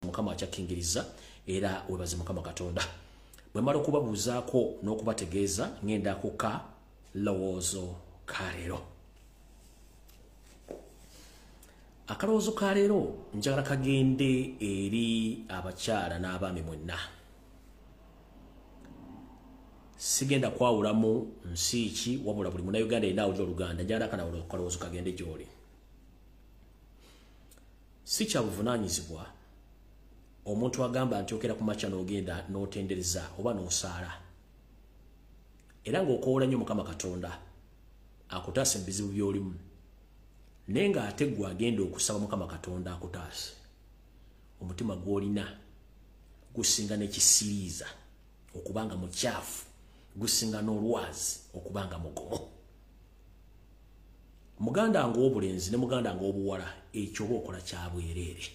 Mukama akyakingiriza era webaze Mukama Katonda. Bwe mala okubabuuzaako n'okubategeeza ngenda kuka lowoozo ka leero. Akalowoozo ka leero njagala kagende eri abakyala n'abaami mwenna. Sigenda kwawulamu nsi ki wabula buli Munnayuganda yenna awulira Oluganda njagala akalowoozo kagende gy'oli. Si kya buvunaanyizibwa omuntu agamba nti okera ku makya n'ogenda n'otendereza oba n'osaala. Era ng'okoola nnyo Mukama Katonda akutaase mu bizibu by'olimu. Naye ng'ate ggwe agenda okusaba Mukama Katonda akutaase. Omutima gw'olina gusinga n'ekisiriiza okubanga mukyafu, gusinga n'olwazi okubanga mugomo. Muganda ng'obulenzi ne muganda ng'obuwala ekyo oba okola kya bwereere.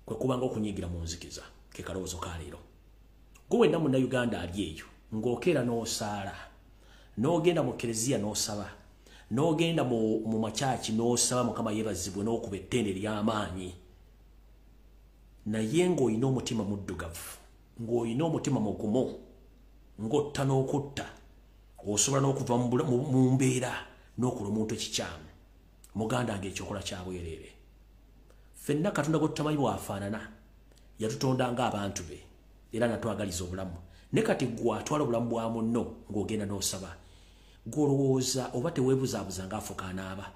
Kwe kubanga okunyigira mu nzikiza ke kalowoozo ka leero. Gwe wenna Munnayuganda ali eyo ng'okeera n'osaala, n'ogenda mu Kereziya n'osaba, n'ogenda mu makyaki n'osaba Mukama yeebazibwe n'okuba ettende ery'amaanyi. Naye ng'olina omutima muddugavu, ng'olina omutima mugumu, ng'otta n'okutta, osobola n'okuva mu mbeera n'okola omuntu ekikyamu. Muganda ng'ekyokola kya bwereere. Ffenna Katonda gwe tutamanyi bw'afaanana yatutonda ng'abantu be era natwagaliza obulamu. Ne kati gwe atwala obulamu bwa munno ng'ogenda n'osaba. Gw'olowooza oba teweebuzaabuza ng'afuka anaaba.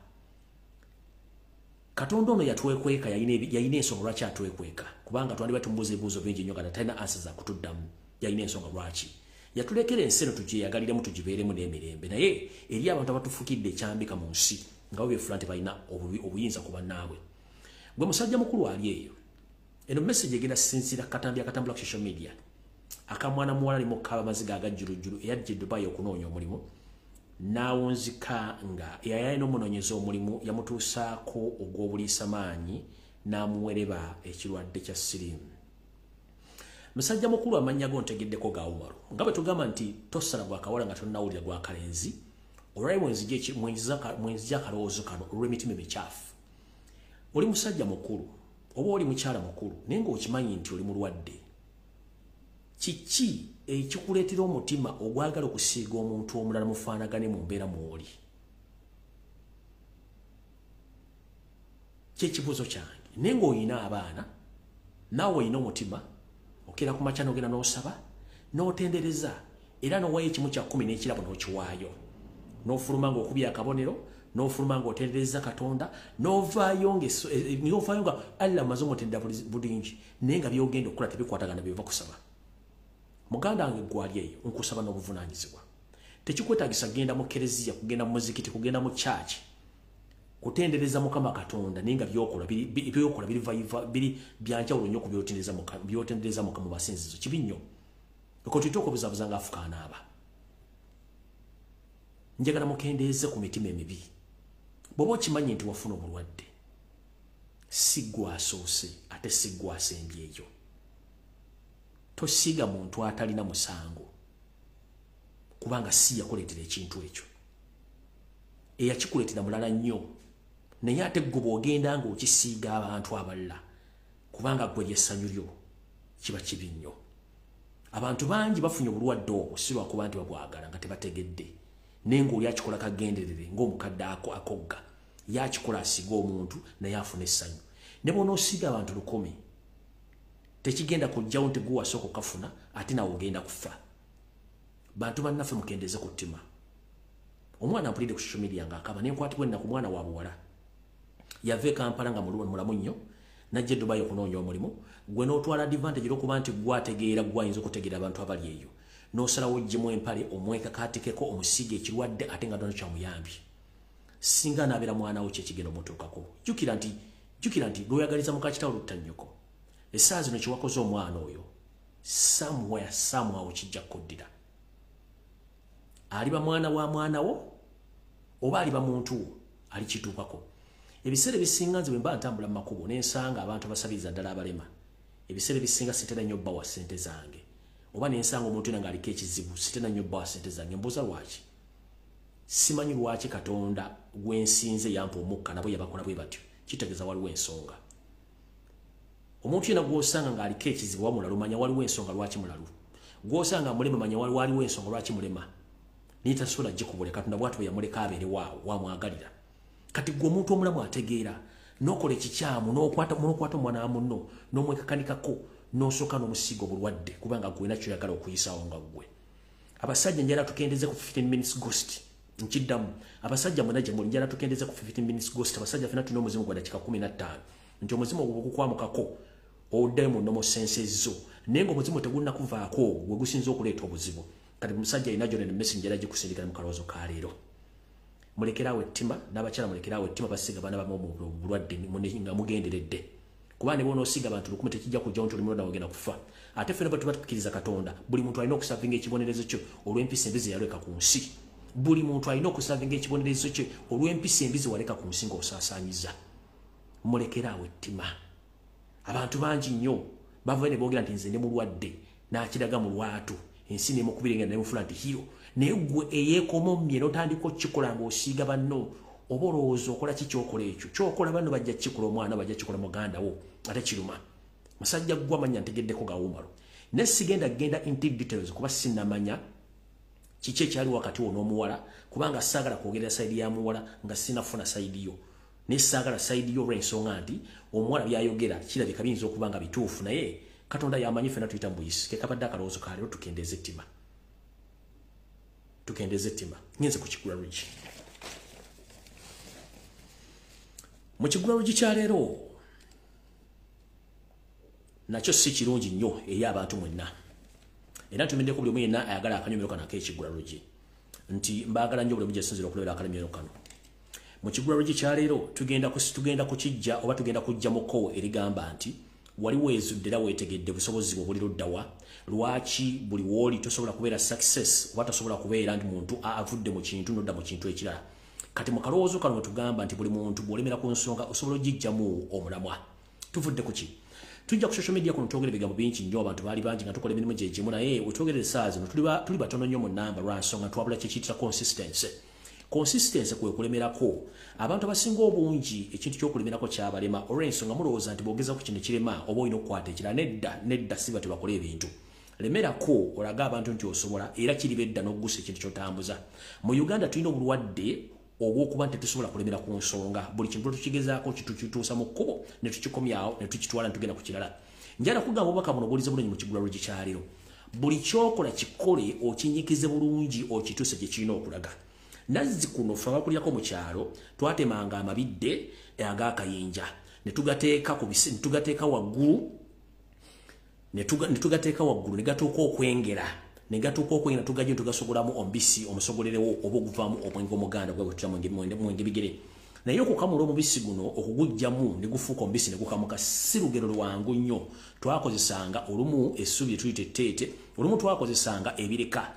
Katonda ono yatwekweka yalina ensonga lwaki atwekweka. Kubanga twandibadde tumubuuza ebibuuzo bingi nnyo nga talina ansa za kutuddamu. Yalina ensonga lwaki. Yatulekera ensi eno tugyeyagaliremu tugibeeremu n'emirembe. Naye eri abantu abatufukidde ekyambika mu nsi nga bo beefula nti balina obuyinza ku bannaabwe. Gwe musajja mukulu ali eyo. Eno message egenda sinzira katambi akatambula ku social media. Akamwana muwala limu kaba maziga agajjulujjulu eyajja Dubai okunoonya omulimu. N'awunzika nga eyayali n'omunoonyeza omulimu yamutuusaako ogw'obuliisamaanyi n'amuwereba ekirwadde kya siriimu. Musajja mukulu amannya go ntegeddeko ga Umaru. Nga bwe tugamba nti tosala gwa kawala nga tonnawulira gwa kalenzi, olwali mwenzija akalowoozo kano olw'emitima emikyafu. Oli musajja mukulu oba oli mukyala mukulu naye ng'okimanyi nti oli mulwadde. Kiki ekikuleetera omutima ogwagala okusiiga omuntu omulala mufaanagane mu mbeera mw'oli? Ky'ekibuuzo kyange. Naye ng'olina abaana naawe olina omutima okeera ku makya n'ogenda n'osaba n'otendereza era n'owaayo ekimu kya 10 n'ekirabo n'okiwaayo. N'ofuluma ng'okubya akabonero, n'ofuluma ng'otendereza Katonda, n'ovaayo nga Allah amaze omutendera bulungi naye nga by'ogenda okukola tebikwatagana byova kusaba. Muganda wange gwali eyo nkusaba n'obuvunaanyizibwa. Tekikwetaagisa kugenda mu Kereziya, kugenda mu muzikiti, kugenda mu kyaki, kutendereza Mukama Katonda naye nga by'okola biri byanjawulo nnyo ku by'otendereza Mukama mu basinzizo. Kibi nnyo. Ekyo okubuzaabuza ng'afuka anaaba. Njagala mukendeeze ku mitima emibi. Bw'oba okimanyi nti wafuna obulwadde, si ggwe asoose ate si ggwe asembye eyo. Tosiiga muntu atalina musango kubanga si yakuleetera ekintu ekyo. Eyakikuleetera mulala nnyo naye ate ggwe bw'ogenda ng'okisiiga abantu abalala kubanga ggwe ly'essanyu lyo kiba kibi nnyo. Abantu bangi bafunye obulwadde obwo si lwakuba nti babwagala nga tebategedde. Naye ng'oli akikola kagenderere ng'omukadde akogga yakikola asiga omuntu naye afuna essanyu. Ne bw'onoosiiga abantu 100 tekigenda kujjawo nti gwe wasooka okafuna ate nawe ogenda kufa. Bantu bannaffe mukendeeze ku ttima. Omwana mpulidde ku social media ng'akaba n'enkwatibwa ennaku mwana wa buwala. Yava e Kampala nga mulamu nnyo n'ajja e Dubai okunoonya omulimu. Gwe n'otwala advantage olw'okuba nti gwe ategeera gwe ayinza okutegeera abantu abali eyo. N'osalawo oggyemu empale omwekakaatikeko omusiige ekirwadde ate nga ntono kyamuyambye. Singa anaabera mwana we kyekigenda omutuukako. Jjukira nti lw'oyagaliza muka kitaawo lutta nnyoko. Essaawa zino kyewakoze omwana oyo somewhere kijja kuddira. Aliba mwana wa mwana wo oba aliba muntu wo alikituukako. Ebiseera ebisinga nze bwe mba ntambula mu makubo n'ensanga abantu basabiriza ddala abalema. Ebiseera ebisinga sitera nnyo bbawa ssente zange. Oba n'ensanga omuntu yenna ng'aliko ekizibu sitera nnyo bbawa ssente zange. Mbuuza lwaki? Simanyi lwaki Katonda gwensinze yampa omukka nabo yabakola bwe batyo. Kitegeeza waliwo ensonga. Omuntu yena gw'osanga ng'aliko ekizibu wamulalu manya waliwo ensonga lwaki mulalu. Gw'osanga mulema manya waliwo ensonga lwaki mulema. Naye tasobola gikubule Katonda bw'atyo bwe yamuleka abeere waawo wamwagalira. Kati gwe omuntu omulamu ategeera n'okola ekikyamu n'okwata omwana wa munno n'omwekakanikako n'osooka n'omusiiga obulwadde kubanga gwe nakyo yagala okuyisaawo nga ggwe. Abasajja njala tukendeze ku 15 minutes ghost. Nkiddamu abasajja mwenna gye muli njala tukendeze ku 15 minutes ghost. Abasajja ffenna tulina omuzimu gwa dakika 15 nti omuzimu ogwo gukwamukako oddayo mu nnomo senses zo naye ng'omuzimu tegunnakuvaako gwe gusinza okuleeta obuzibu. Kati musajja alina gyonna ne message njala gikusindikira mu kalowoozo ka leero. Mulekerawo ettima n'abakyala mulekerawo ettima basiga baana bamu obulwadde nga mugenderedde. Kuba ne bonoosiga abantu 10 tekijja kujjawo nti oli mulwadde agenda kufa. Ate ffenna bwe tuba tukkiriza Katonda buli muntu alina okusavinga ekibonerezo kyo olw'empisa embizi yaleka ku nsi. Buli muntu alina okusavinga ekibonerezo kye olw'empisa embizi waleka ku nsi ng'osaasaanyiza. Mulekerawo ettima. Abantu bangi nnyo bava ne boogera nti nze ndi mulwadde n'akiraga mu lwatu ensi n'emukubirenga n'emufuna nti hiro naye ggwe eyeekomomye n'otandika okukikola ng'osiiga banno oba olowooza okola ki kyokola ekyo kyokola banno bajja kikola omwana bajja kikola muganda wo ate kiruma musajja ggwe amanya ntegeddeko gawumalo naye sigenda genda into details kuba sinnamanya kiki ekyali wakati wo n'omuwala kubanga saagala kwogerera sayidi ya muwala nga sinafuna sayidi yo naye saagala sayidi yo olw'ensonga nti omuwala byayogera kirabika biyinza okuba nga bituufu naye Katonda yamanyi ffenna tuyita mu buyisi ke kabadde akalowoozo ka leero tukendeze ettima. Tukendeze ettima. Ngenze ku Kigula Ridge. Mu Kigula Ridge kya leero nakyo si kirungi nnyo eri abantu mwenna. Era tumiddeko buli omu yenna ayagala akanyomero kano ak'Ekigula Ridge nti mbaagala nnyo buli omu gye sinzira okulabira akanyomero kano. Mu Kigula Ridge kya leero tugenda kukijja oba tugenda kujja mu kkowo erigamba nti waliwo ezudde era weetegedde busobozi bwo buli luddawa lwaki buli wooli tosobola kubeera success oba tosobola kubeera nti muntu avudde mu kintu nodda mu kintu ekirala. Kati mu kalowoozo kano tugamba nti buli muntu bw'olemera ku nsonga osobola ogijjamu omulamwa. Tuvudde ku ki? Tujja ku social media kuno twogera ebigambo bingi nnyo abantu baali bangi nga tukola emirimu gyegimu naye wetwogera essaawa zino tuli batono nnyo mu nnamba lwa nsonga twabula kyekiyitira consistency. Consistency kwe kulemerako abantu abasinga obungi ekintu ky'okulemerako kyabalema olw'ensonga mulowooza nti bwogeza ku kino kirema oba olina okukwata ekirala nedda si bati bakola ebintu lemerako olaga abantu nti osobola era kiriba edda n'okugusa ekintu ky'otambuza. Mu Uganda tulina obulwadde obw'okuba nti tetusobola kulemera ku nsonga buli kintu tukigezaako kituusa mu kkubo ne tukikomyawo ne tukitwala ne tugenda ku kirala. Njala kugamba obubaka buno bulize bulungi mu Kigula Ridge kya leero buli kyokola kikole okinyikize bulungi okituuse gye kirina okulaga. Nazzi kuno fe abakulyako mu kyalo twatemanga amabidde ag'akayinja ne tugateeka waggulu ne gatuuka okwengera tugajja tugasogolamu omubisi omusogolerewo oba oguvaamu omwenge omuganda gwe bwetutya mwenge bigere naye okukamula omubisi guno okugujjamu ne gufuuka omubisi ne gukamuka si lugero lwangu nnyo. Twakozesanga olumu essubi etuyita etteete olumu twakozesanga ebireka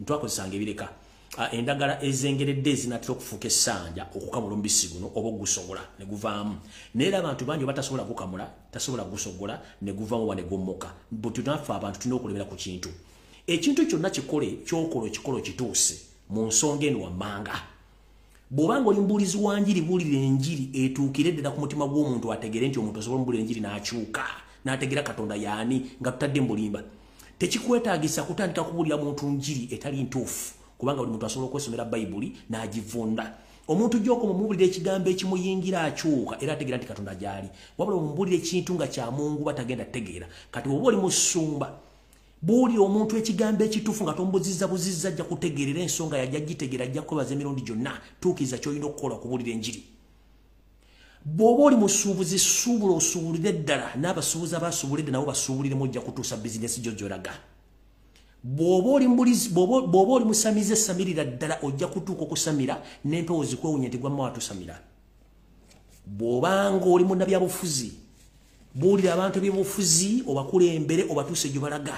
twakozesanga ebireka endagala ezengeredde ezinatera okufuuka essanja okukamula omubisi guno oba ogusogola ne guvaamu naye era abantu bangi batasobola gukamula tasobola gusogola ne guvaamu oba ne gommoka bwe tunaffe abantu tulina okulemera ku kintu ekintu kyonna kyokola kituuse mu nsonga eno wammanga. Bw'obanga oli mubuulizi wa njiri buulira enjiri etuukire ddala ku mutima gw'omuntu ategere nti omuntu asobola mubuulira enjiri n'akyuka n'ategera Katonda yaani nga tutadde mu bulimba tekikwetaagisa kutandika kubuulira muntu njiri etali ntuufu kubanga buli muntu asobola okwesomera Bayibuli n'agivunda. Omuntu gy'okoma omubuulira ekigambo ekimuyingira akyuka era ategeera nti Katonda gy'ali wabula omubuulira ekintu nga kya Mungu batagenda tegeera. Kati bw'oba oli mu ssumba buulira omuntu ekigambo ekituufu nga tombuzizza ajja kutegeerera ensonga yajja gitegeera ajja kwebaza emirundi gyonna tuukiriza ky'olina okukola okubuulira enjiri. Bw'oba oli musuubuzi suubula osuubulire ddala n'abasuubuzi abasuubulidde nabo basuubuliremu ojja kutuusa bizinesi gyo gy'olaga. Bw'oba oli musamize esamirira ddala ojja kutuuka okusamira n'empewo zikwewunya nti gwamma watusamira. Bw'obanga oli munnabyabufuzi buulira abantu ebyobufuzi obakulembere obatuuse gye balaga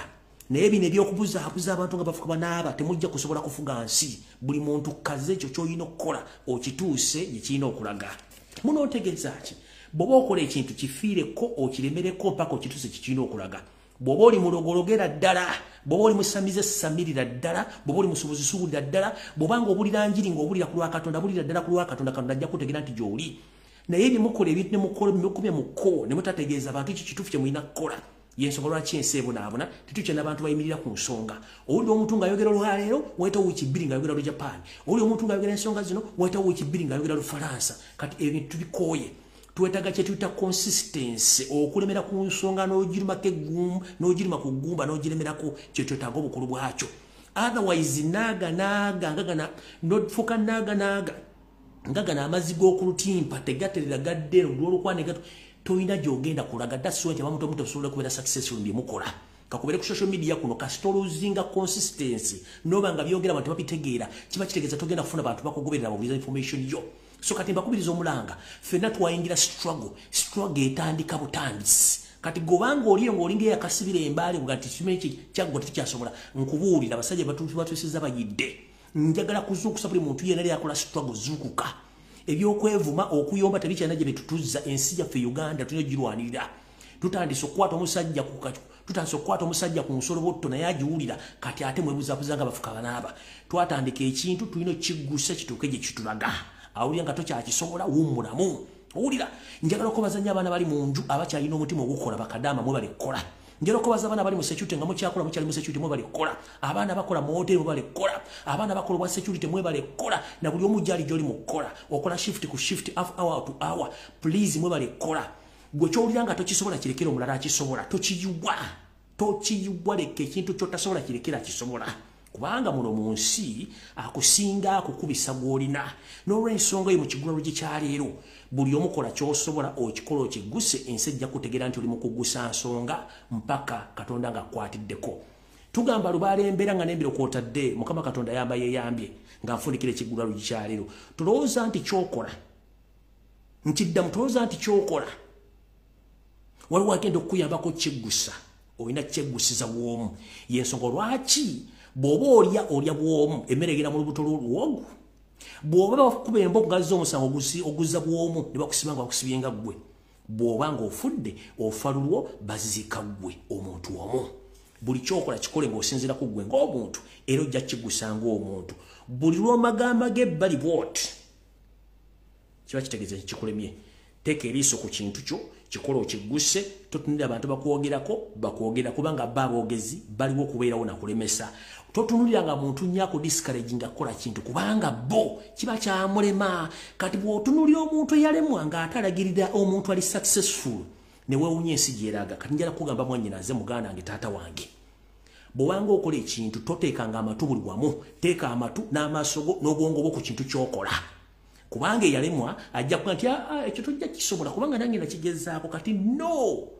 naye bino ebyokubuzaabuza abantu nga bafuka banaaba temujja kusobola kufuga nsi. Buli muntu kaze ekyo ky'olina okukola okituuse gye kirina okulaga. Munootegeeza ki? Bw'oba okola ekintu kifiireko okiremereko mpaka okituuse kye kirina okulaga. Bw'oba oli mulogologera ddala bw'oba oli musamize samirira ddala bw'oba oli musuubuzi suubulira ddala bw'obanga obulira njiri ng'obulira ku lwa Katonda bulira ddala ku lwa Katonda Katonda ajja kutegeera nti gy'oli. naye ne mukola ebintu ne mukola mukubya muko ne mutategeeza abantu kituufu kye mulina kukola yensonga lwaki ensi ebonaabona tetukye n'abantu bayimirira ku nsonga owulira omuntu ng'ayogera olwaleero wayitawo wiiki bbiri ng'ayogera lu Japan owulira omuntu ng'ayogera ensonga zino wayitawo wiiki bbiri ng'ayogera lu Faransa kati ebintu tubikooye twetaaga kye tuyita consistency okulemera ku nsonga n'ogirimako eggumba n'ogirima ku ggumba n'ogiremerako kye twetaaga obukulu bwakyo otherwise naaga nofuka ngagana amazzi g'okulutimpa tegaterera gadde olw'olukwane gato toyina gy'ogenda kulaga that's why abamuto osobola kubeera successful bye mukola kakubere ku social media kuno kasita oluzinga consistency noba nga byogera abantu babitegeera kiba kitegeeza togenda kufuna bantu bakugoberera babuliza information yo so kati mbakubiriza omulanga ffenna twayingira struggle etandika butandisi kati gobanga oliyo ng'olinga eyakasibira embaale bugati kimeki kyaggo tekikyasobola nkubuulira abasajja batuusiza bayidde njagala kuzuukusa buli muntu yenna yakola struggle zuukuka ebyokwevuma okuyomba tebikyana gye betutuza ensi yaffe Uganda tulina girwanirira tutandise okukwata omusajja ku nsolo botto naye agiwulira kati ate mwebuzabuza nga bafuka banaaba twatandika ekintu tulina okiggusa kituuke gye kitulaga awulira nga tokyakisobola wummulamu owulira njagala okubaza nnyo abaana bali mu nju abakyalina omutima ogukola bakadaama mwe balekkola njagala okubaza abaana bali mu security nga mukyakola mukyali mu security mwe balekkola abaana bakola mu hoteri mwe balekkola abaana bakola obwa security mwe balekkola na buli omu gyali gy'oli mu kukola okola shift ku shift hour to hour please mwe balekkola gwe kyowulira nga tokisobola kirekera omulala akisobola tokiyiwa leka ekintu kyotasobola kirekera akisobola kubanga muno mu nsi akusinga akukubisa gw'olina n'olw'ensonga eyo mu kigulalo gye kyaleero buli omukola ky'osobola okikola okigguse ensi ejja kutegeera nti oli mu kuggusa nsonga mpaka Katonda ng'akwatiddeko tugamba lubalembera nga n'embiro kw'otadde Mukama Katonda yamba yeeyambye ng'anfunikira ekigulalo gye kyaleero tulowooza nti kyokola nkiddamu tulowooza nti kyokola waliwo agenda okukuyambako kiggusa olina kyeggusiza bw'omu yensonga lwaki bw'oba olya bw'omu emmere egenda mu lubuto lw'oluwogu bw'oba bakuba emboga z'omusango oguzza bw'omu ne bakusiba nga bakusibye nga ggwe bw'oba ng'ofudde ofa lulwo baziika ggwe omuntu omu buli kyokola kikole ng'osinziira ku ggwe ng'omuntu era ojja kiggusa ng'omuntu buli lw'omagamba g'ebbali bw'oti kiba kitegeeza kikulemye teeka eriiso ku kintu kyo kikola okigguse totunulira abantu bakwogera kubanga baboogezi baliwo okubeerawo nakulemesa totunulira nga muntu nnyako discourage nga kola kintu kubanga bo kiba kyamulema kati bw'otunulira omuntu eyalemwa ng'atalagirira omuntu ali successful ne weewunya ensi gyeraga kati njala kugamba mwannyina nze muganda wange taata wange bw'obanga okola ekintu toteekanga amatu buli wamu teeka amatu n'amaaso go n'obwongo bwo ku kintu ky'okola kubanga eyalemwa ajja kuga nti ekyo tojja kisobola kubanga nange nakigezaako kati no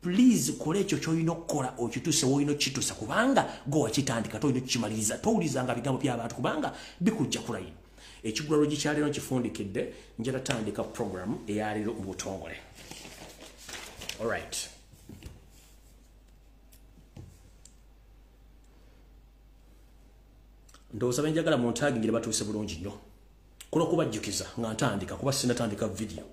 please kola ekyo ky'olina okukola okituuse woolina okituusa kubanga gwe wakitandika tolina okukimaliriza towulizanga bigambo by'abantu kubanga bikujja kulayino ekigulalo gikyaleero nkifundikidde njala tandika program eyaleero mu butongole alright ndowooza benjagala mu ntaagingire batuuse bulungi nnyo kuno kubajjukiza nga ntandika kuba sinatandika video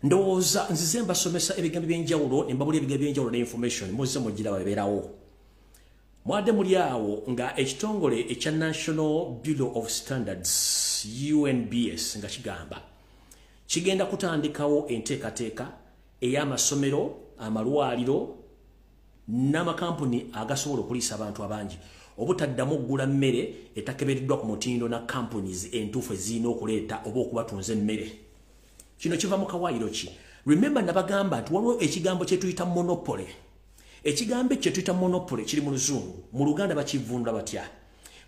ndowooza nzize mbasomesa ebigambo by'enjawulo ne mbabula ebigambo by'enjawulo ne information muzze mugira babeerawo mwadde muli awo nga ekitongole ekya National Bureau of Standards UNBS nga kigamba kigenda kutandikawo enteekateeka ey'amasomero amalwaliro n'amakampuni agasobola okuliisa abantu abangi obutaddamu oggula mmere etakebereddwa ku mutindo na companies entuufu ezirina okuleeta oba okubatunza emmere kino kiva mu kawaayiro ki remember nabagamba nti waliwo ekigambo kye tuyita monopoly ekigambo kye tuyita monopoly kiri mu luzungu mu Luganda bakivundula batya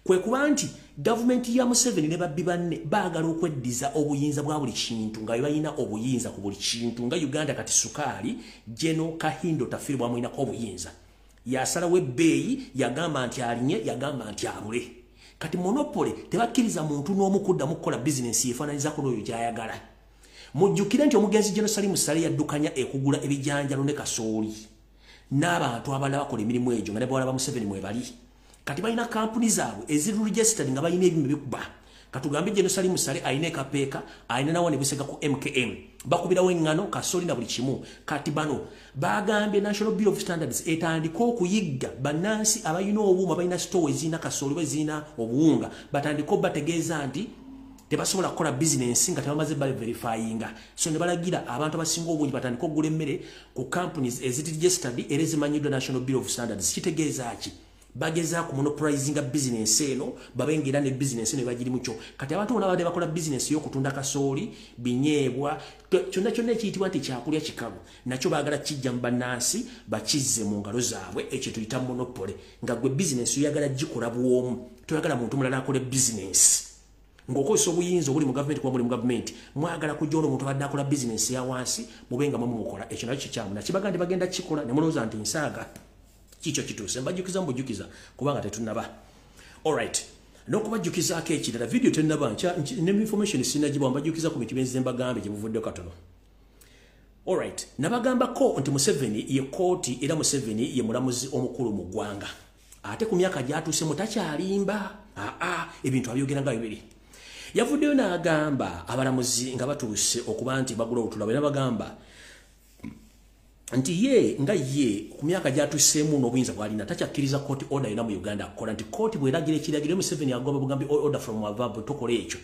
kwe kuba nti gavumenti ya Museveni ne babbi banne baagala okweddiza obuyinza bwa buli kintu nga balina obuyinza ku buli kintu nga Uganda kati sukaali Jeno Kahindo Tafiri bwamwinako obuyinza yasalawo ebbeeyi yagamba nti alinye yagamba nti abule kati monopoly tebakkiriza muntu n'omu kuddamu kukola bizinensi yefaananyizako n'oyo gy'ayagala mujjukire nti omugenzi Jenosalimu Sale yaddukanya ekugula ebijanjalo ne kasooli n'abantu abalala bakola emirimu egyo nga ne bawala ba Museveni mwe bali kati balina kampuni zaabwe eziri registered nga balina ebimu bikuba katugambe Jenosalimu Sale alina ekapeeka alina nawo ne busega ku MKM bakubirawo eŋŋano kasooli na buli kimu kati bano bagambye National Bureau of Standards etandika okuyigga bannansi abalina obuuma balina store ezirina kasooli bwe zirina obuwunga batandika obategeeza nti tebasobola kukola business nga tebamaze bali verifyinga. So ne balagira abantu abasinga obungi batandika okugula emmere ku companies ezirigistered era ezimanyiddwa National Bureau of Standards. Kitegeeza ki? Bagezaako monopolizing business eno babengera ne business eno bagiri mucho. Kati abantu bonna bade bakola business y'okutunda kasooli, binyeebwa, kyonna kyonna ekiyitibwa nti kyakulya kikalu nakyo baagala kijja mu bannansi bakizze mu ngalo zaabwe, ekyo tuyita monopoly. Nga gwe business oyagala gikola bwomu, toyagala muntu mulala akole business. Ng'okozesa obuyinza obuli mu government kuba muli mu government, mwagala kujja omuntu abadde akola business ya wansi mubenga mumukola. Ekyo nakyo kikyamu nakibaga nti bagenda kikola ne mulowooza nti nsaaga kicho kituuse. Mbajjukiza mbujukiza kubanga tetunaba. Alright, n'okubajjukizaako ekirala video tennaba ne information sinagibwa mbajjukiza ku bintu byenzize mbagambe gye buvudde katono. Alright, nabagambako nti Museveni ye kooti era Museveni ye mulamuzi omukulu mu ggwanga. Ate ku myaka gyatuuse mutakyalimba. Ebintu abyogeranga bibiri. Yavuddeyo n'agamba abalamuzi nga batuuse okuba nti bagula obutula bwe nabagamba nti ye nga ye ku myaka gyatuuseemu n'obuyinza bw'alina takyakkiriza court order yonna mu Uganda kukola, nti court bw'eragira ekiragiro Museveni agoba bugambi order from above tokola ekyo,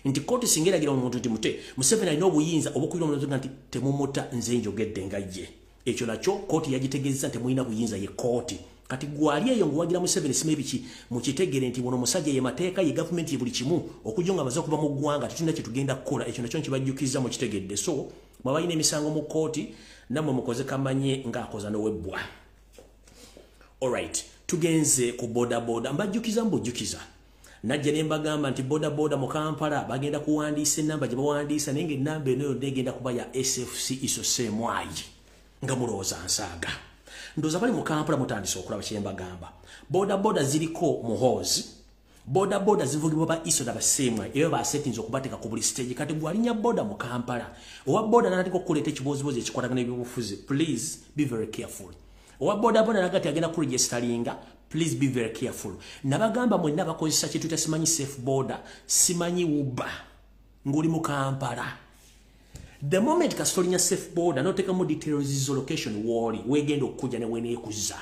nti court singa eragira omuntu nti mute Museveni alina obuyinza obukulira omuntu nti temumuta nze njogedde nga ye, ekyo nakyo court yagitegeeza nti mulina buyinza ye court. Kati gwali eyo ngwagira Museveni sime biki mukitegere nti wono musajja ye mateeka ye government ye buli kimu okujonga baza kuba mu ggwanga tetunda kye tugenda kukola, ekyo nakyo nkibajjukiza mu kitegedde. So mwabayina emisango mu kooti namwe mukoze kamanye ng'akoza n'owebbwa. Alright, tugenze ku bodaboda. Mbajjukiza mbujjukiza najja ne mbagamba nti bodaboda mu Kampala bagenda kuwandiisa ennamba gye bawandiisa naye ng'ennamba eno negenda kuba ya SFC isoseemwayi nga mulowooza nsaaga. Ndoza bali mu Kampala mutandise okulaba kye mbagamba. Bodaboda ziriko muhoozi, bodaboda zivugibwa ba iso da basemwa eyo ba settings okubateka ku buli stage. Kati gwalinya boda mu Kampala owa boda natiko kuleta ekibozibozi ekikwatagana ebyobufuzi, please be very careful. Owa boda nagati agenda ku registeringa, please be very careful. Nabagamba mwenna bakozesa kitu tasimanyi safe border, simanyi Uber nguli mu Kampala. The moment kasolinya safe border noteka mu details zo location wali wegenda okujja ne wene ekuza.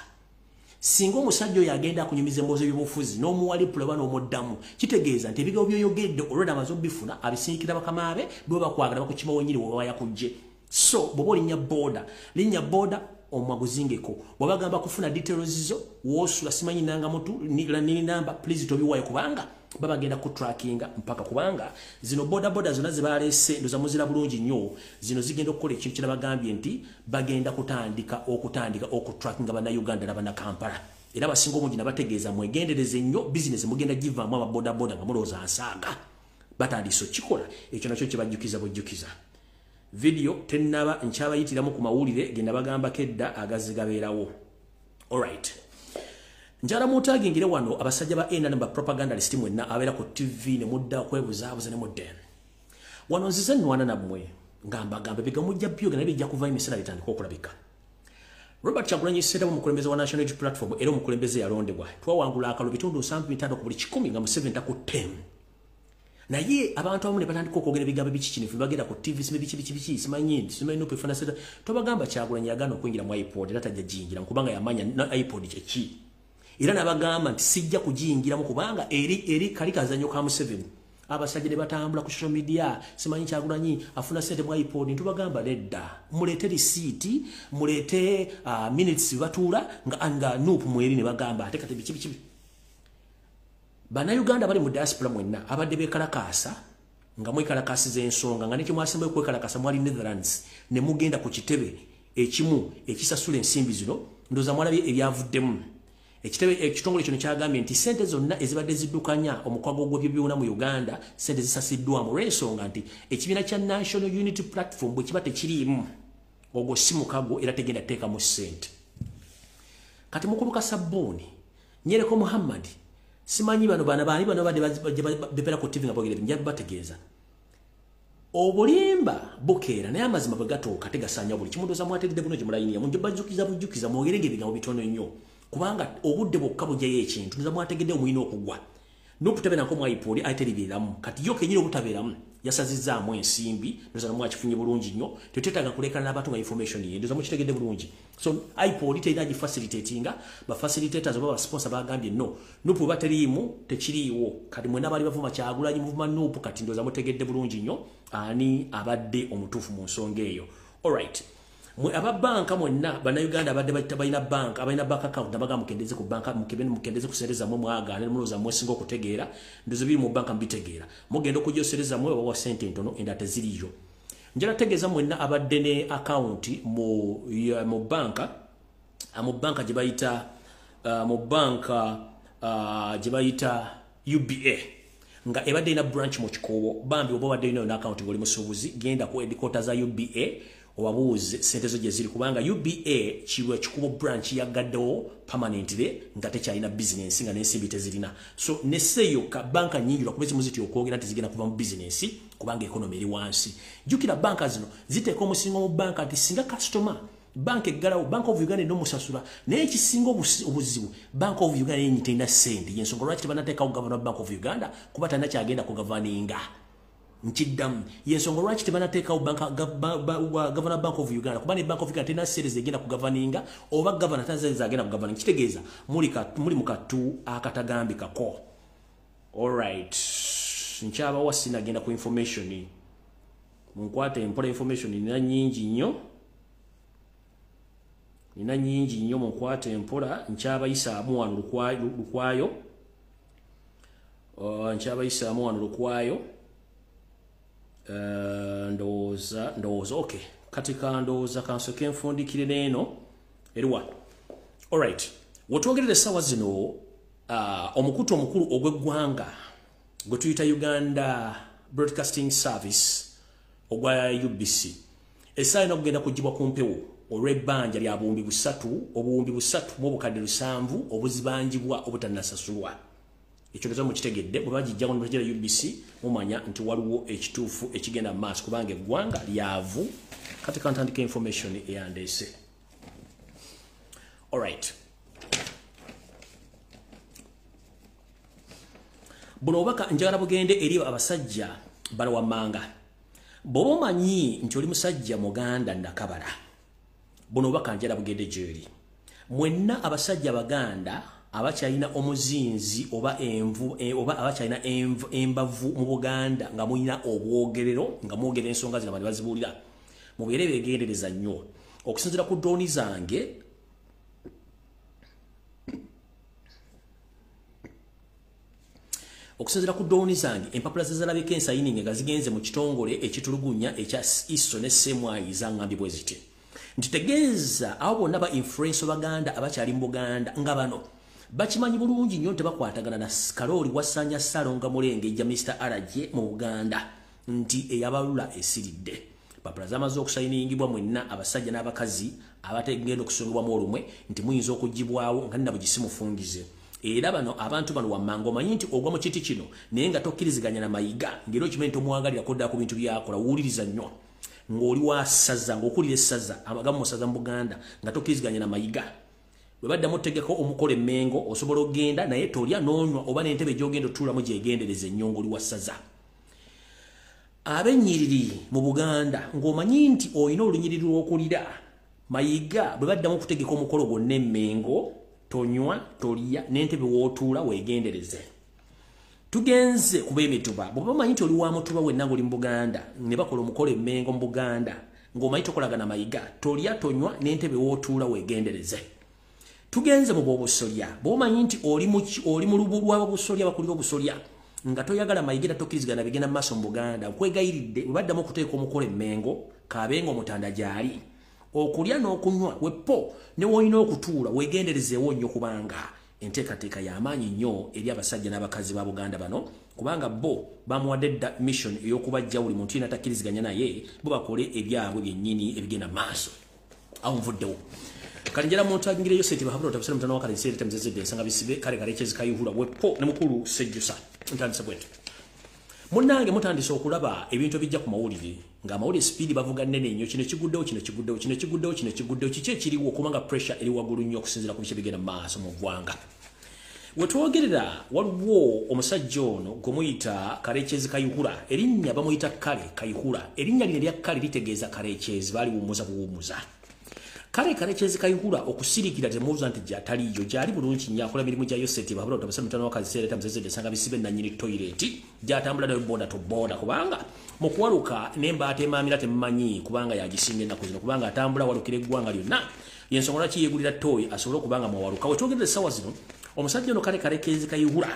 Singa omusajja oyo agenda akunyumiza emboozi y'obufuzi n'omuwali pulaba n'omuddamu kitegeeza nti ebigambo by'oyogedde olwedda amaze obifuna abisinikira bakamaabe bwe bakwagala bakukima wenyini bwe bayakujje. So bw'oba linnya boda omwaguzingeko bw'abagamba kufuna details zo wosula simanyi nanga mutu nini namba, please tobiwayo kubanga babagenda ku trackinga mpaka kubanga zino boda zonna ze baleese ndoza muzira bulungi nnyo zino zigenda okukola ekintu kye bagambye nti bagenda kutandika okutrackinga bannayuganda n'abanna Kampala. Era abasinga obungi nabategeeza mwegendereze nnyo business mugenda givaamu ababodaboda nga mulowooza nsaaga batandise okikola. Ekyo nakyo kibajjukiza bujjukiza. Video tennaba nkyabayitiramu ku mawulire genda bagambako edda agazigabeerawo. Alright, njala mutagingire wano abasajja ba ena namba propagandalist mwenna abeera ku TV ne mudda okwebuzaabuza ne mudden wano nzize nnwana nammwe ngambagamba bigamujja byoge naye bijja kuva emisera bitandika okulabika. Robert Kyagulanyi Ssentamu omukulembeze wa National Unity Platform era omukulembeze yalondebwa twawangula akalulu bitundu 9.5 ku buli 10 nga Museveni takuttemu. Naye abantu abamu ne batandika okwogera ebigambo bikikinifu bagenda ku TV biki simanyi nopefuna seta tobagamba Kyagulanyi yagaana okuyingira mu iPod era tajja giyingira kubanga yamanya iPod kyeki. Era nabagamba nti sijja kugiyingiramu kubanga eri kali kazanyo ka Museveni. Abasajja ne batambula ku social media simanyi Kyagulanyi afuna sente mu iPod, ntubagamba nedda mulete receipt mulete minutes batuula nga nupu mweri ne bagamba ate kati biki. Bannayuganda bali mu diaspora mwenna abadde bekalakaasa nga mwekalakaasiza ensonga nga nekyo mwasemba okwekalakaasa mwali Netherlands ne mugenda ku kitebe ekimu ekisasula ensimbi zino ndoza mwalabye ebyavuddemu. Ekitongole kino kyagambye nti sente zonna ezibadde ziddukanya omukwago gw'ebyobyona mu Uganda sente zisasiddwamu olw'ensonga nti ekibiina kya National Unity Platform bwe kiba tekiriimu ogwo si mukago era tegenda teekamu ssente. Kati mukuluka Sabbuuni Nyereko Muhammad simanyi bano badde bepera ku TV nga bogere njya bategeeza obulimba bukeera naye amazima bwe gatuuka tegasanya buli kimu ndoza mwategedde buno gyemulayiniya mujjukiza mwogerenge ebigambo bitono nnyo kubanga obudde bwokka bujjayo ekintu ndoza mwategedde omulina okugwa n'okutabeera nko mu iPod ate libeeramu kati yo kenyini obutabeeramu yasazizaamu ensimbi ndoza namwe akifunye bulungi nnyo tetetaga kulekana n'abantu nga information ye ndoza mukitegedde bulungi so IPOD teyina gifacilitatinga bafacilitators oba basponsor bagambye no nupu bateriimu tekiriiwo kati mwena bali bavuma Kyagulanyi muvuma nupu kati ndoza mutegedde bulungi nnyo ani abadde omutuufu mu nsonga eyo alright mwe ababanka mwenna bannayuganda abadde balina bank account nabaga mukendeze ku banka mukendeze kusereza mwe mwagaana muloza mwesinga okutegeera ndozo biri mu banka mbitegeera mugenda okujyosereza mwe wa sente ntono endate ziriyo njala tegeeza mwenna abadde ne account mu banka gye bayita UBA nga ebadde ina branch mu Kikobo bambi oba badde ina account ngoli musubuzi genda ku headquarters za UBA obabuuze sente zo gye ziri kubanga UBA kiwa Kikubo branch yagaddewo permanently nga tekyalina business nga n'ensimbi tezirina so neseyo ka banka nyingi lwakubezi muziti okwogera tezigenda kuva mu business kubanga economy eri wansi jukira banka zino ziteeka omusingo mu banka ati singa customer bank eggalawo Bank of Uganda n'omusasula naye ekisinga obuzibu Bank of Uganda yenyi terina sente yensonga lwaki tebanateekawo Governor Bank of Uganda kuba talina kyagenda kugavaninga nchiddamu yensonga lwaki tebanateekawo Governor Bank of Uganda kuba ne Bank of Uganda terina series egenda kugavaninga oba Governor tazeeza agenda kugavaninga kitegeeza muli mu katu akatagambikako alright nkyaba wasina agenda ku information munkwate mpola information nina nyingi nnyo munkwate mpola nkyabayisaamu wano lukwayo ndowooza okay katika ndowooza kansoke nfundikire n'eno eriwa alright wetwogerera essaawa zino omukutu omukulu ogw'eggwanga gwe tuyita Uganda Broadcasting Service ogwa UBC essaawa ena okugenda kugibwa ku mpewo olw'ebbanja lya obuwumbi busatu mu obukadde 7 obuzibanjibwa obutanasasulwa ekyo ndoza mukitegedde bwe bagijjawo ne bagera UBC mumanya nti waliwo ekituufu ekigenda mu maaso kubanga eggwanga lyavu kati kantandika information eyandeese alright buno obubaka njagala bugende eri abasajja bano wammanga bw'oba omanyi nti oli musajja muganda nakabala buno obubaka njagala bugende gyeri mwenna abasajja baganda abakyalina omuzinzi oba envu oba abakyalina embavu mu Buganda nga mulina obwogerero nga mwogera ensonga zino bali bazibuulira mubeere beegendereza nnyo okusinziira ku drone zange empapula zezalabika ensayiningi nga zigenze mu kitongole ekitulugunya ekya ISO ne SMI zangambibwe ziti ntitegeeza abo bonna ba influence Baganda abakyali mu Buganda nga bano bakimanyi bulungi nnyo tebakwatagana na Kaloli Wasanya Salonga Mulengejja Mr. RJ mu Buganda nti eyabalula esiridde papula zamaze okusayiningibwa mwenna abasajja n'abakazi abategenda okusungibwamu olumwe nti muyinza okugibwawo nga nina bugisimufungize era bano abantu bano wammanga omanyi nti ogwa mu kiti kino naye nga tokkiriziganya na Mayiga ngero kimanyi tomwagalira kodda ku bintu byakola wuuliriza nnyo ng'oli wasaza ng'okulira essaza amagamu musaza mu Buganda nga tokkiriziganya na Mayiga bwe baddamu otegeko omukole Mengo osobola okgenda naye tolya n'onywa oba n'entebe gy'ogenda otuulamu gyegendereza ennyo ng'oli wasaza abennyiriri mu Buganda ng'omanyi nti olina olunyiriri lw'okulira Mayiga bwe baddamu okutegeka omukolo gwonna Mengo tonywa tolya n'entebe w'otuula weegendereze tugenze kuba emituba bwe bamanyi nti oli wa mutuba wenna ng'oli mu Buganda ne bakola omukolo Mengo mu Buganda ng'omanyi tokolagana Mayiga tolya tonywa n'entebe w'otuula weegendereze tugenze mu bw'obusolya bw'omanyi nti oli mu lubu lw'abobusolya bakulira obusolya nga toyagala Mayiga tokkirizigana bigenda mu maaso mu Buganda nkwegayiridde bwe baddamu okuteeka omukolo Mengo kaabenga omutanda gyali okulya n'okunywa wepo ne woolina okutuula weegenderezeewo nnyo kubanga enteekateeka y'amaanyi nnyo eri abasajja n'abakazi ba Buganda bano kubanga bo bamuwadde mission ey'okubajja buli muntu yina takkiriziganya naye bo bakole ebyabwe byennyini ebigenda maaso awo nvuddewo kale njala muntu agingireyo sente bahabula otabusala mutano wakale nseere temuzezedde ensanga bisibe kale ekyezikayihula wepo ne mukulu Sejjusa ntandise bwetu munnange mutandise okulaba ebintu ebijja ku mawulire ng'amawulire speed bavuga nnene nnyo kino kiguddewo kiki ekiriwo kubanga pressure eri waggulu nnyo okusinziira ku biki bigenda mu maaso mu ggwanga wetwogerera waliwo omusajja ono gomuyita Karekyezi Kayihura erinnya bamuyita Kale Kayihura erinnya lino lya Kale litegeeza Karekyezi bali wumuza buwumuza Karekyezi Kayihura okusirikira temubuuza nti gyataliyo gyali bulungi nnyo akola emirimu gya Yoseti babula otabasa mutano wakaziseera tamuzeze desanga bisibe nannyini toilet gyatambula nayo boda to boda kubanga mu kuwaluka n'embaata emaamira temumanyi kubanga yagisinga ennaku zino kubanga atambula walukira eggwanga lyonna yensonga lwaki yeegulira toyi asobole okubanga mwawaluka wetwogerera essaawa zino omusajja ono Karekyezi Kayihura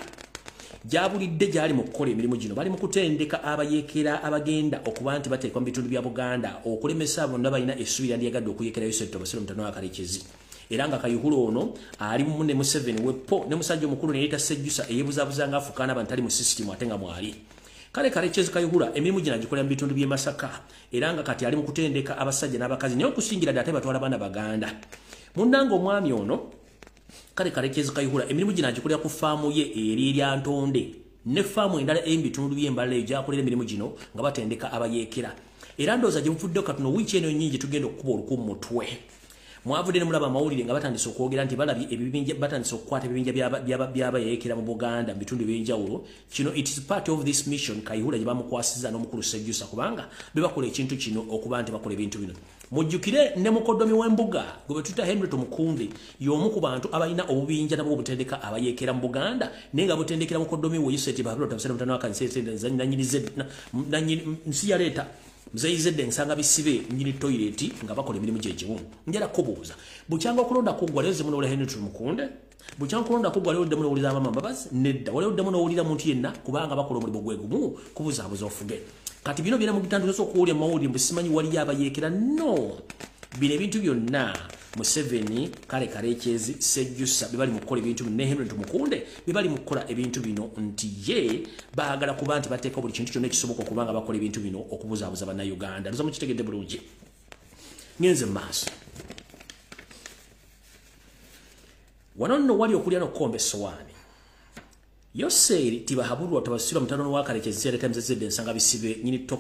gyabulidde gyali mu kukola emirimu gino bali mu kutendeka abayeekera abagenda okuba nti bateekwa mu bitundu bya Buganda okulemesa bonna balina essuubira lyegadde okuyeekera Yoseti Obasero mutano wa Karekyezi era nga Kayihura ono ali mu ne Museveni wepo ne musajja omukulu ne yeeta Sejjusa eyeebuzaabuza nga afuukaana abantu ali mu sisitimu ate nga mwali Karekyezi Kayihura emirimu gino agikolera mu bitundu by'e Masaka era nga kati ali mu kutendeka abasajja n'abakazi naye okusingira ddala ate batwala baana Baganda munnanga omwami ono Karekyezi Kayihura emirimu gino agikolera ku faamu ye eri lya Ntonde ne faamu endala ebitundu by'embalala egyakolera emirimu gino nga batendeka abayeekera era ndowooza gye mufuddeyo katuno wiiki eno nnyingi tugenda okukuba oluku mu mutwe mwavudde ne mulaba amawulire nga batandise okwogera nti balabye ebibinja batandise okukwata ebibinja by'abayeekera mu Buganda mu bitundu eby'enjawulo kino it is part of this mission Kayihura gye bamukwasiza n'omukulu Sejjusa kubanga be bakola ekintu kino okuba nti bakola ebintu bino mujjukire ne mukoddomi w'embuga gwe betuyita Henry Tumukunde y'omu ku bantu abalina obubinja nabwo obutendeka abayeekera mu Buganda naye nga butendekera mukoddomi we Yoseti babula otabusere mutano wa Kansese nsi yaleeta muzeyizedde ensanga bisibe nyini toilet nga bakola emirimu gyegimu njala kubuuza bukyanga okulonda kuggwa leo zemuno Henry Tumukunde bukyanga okulonda kuggwa leo ddemu n'owulira Mama Mbabazi nedda waliwo ddemu n'owulira muntu yenna kubanga bakola omulimu gwe gumu kubuzaabuza ofuge kati bino byera mu bitandikiro okuwulira mawulire mbu simanyi waliyo abayeekera no bino ebintu byonna Museveni Karekyezi Sejjusa bibali mu kukola ebintu bino ne Henry Tumukunde bibali mu kukola ebintu bino nti ye baagala kuba nti bateeka buli kintu kyonna ekisoboka okubanga bakola ebintu bino okubuzaabuza bannayuganda ndoza mukitegedde bulungi ngenze mu maaso wano nno wali okulya n'okukomba essowaani Yoseri tibahabulwa tabasira mutano wa Karekyezi yaleta muzezedde ensanga bisibe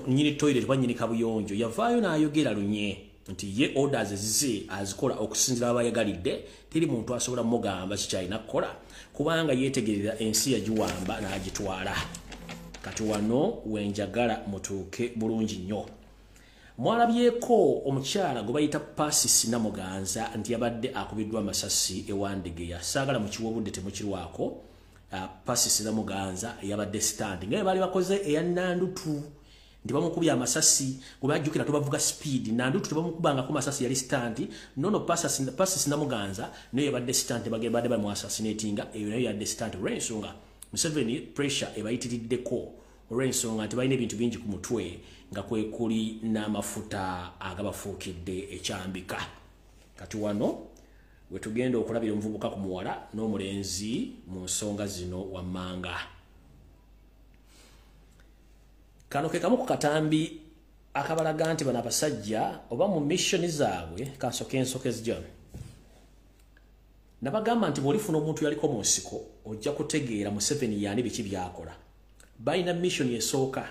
nyini toilet oba nyini kabuyonjo yavaayo n'ayogera lunye nti ye orders zize azikola okusinzira abayagalidde teri muntu asobola mugamba kikyalina kukola kubanga yeetegerera ensi yagiwamba n'agitwala kati wano wenjagala mutuuke bulungi nnyo mwalabyeko omukyala gwe bayita Pasisi Namuganza nti yabadde akubiddwa amasasi ewandegeya saagala mukiwa obudde temukirwako Pasisi Namuganza yabadde stand ngaye baali bakoze eya Nandutu ndi bamukubye amasasi kubajjukira tubavuga speed Nandutu tubamukubanga ku masasi yali stand nono Pasisi Namuganza naye yabadde stand bagenda bali mu assassinatinga eyo nayo yabadde stand olw'ensonga Museveni pressure ebayitiriddeko olw'ensonga nti balina ebintu bingi ku mutwe nga kwe kuli n'amafuta agabafuukidde ekyambika kati wano wetugenda okulabira omuvubuka ku muwala n'omulenzi mu nsonga zino wammanga kano ke kamu ku katambi akabalaga nti bano abasajja oba mu missioni zaabwe kansoke zijja nabagamba nti bw'olifuna omuntu yaliko mu nsiko ojja kutegeera Museveni yaani biki byakola balina missioni esooka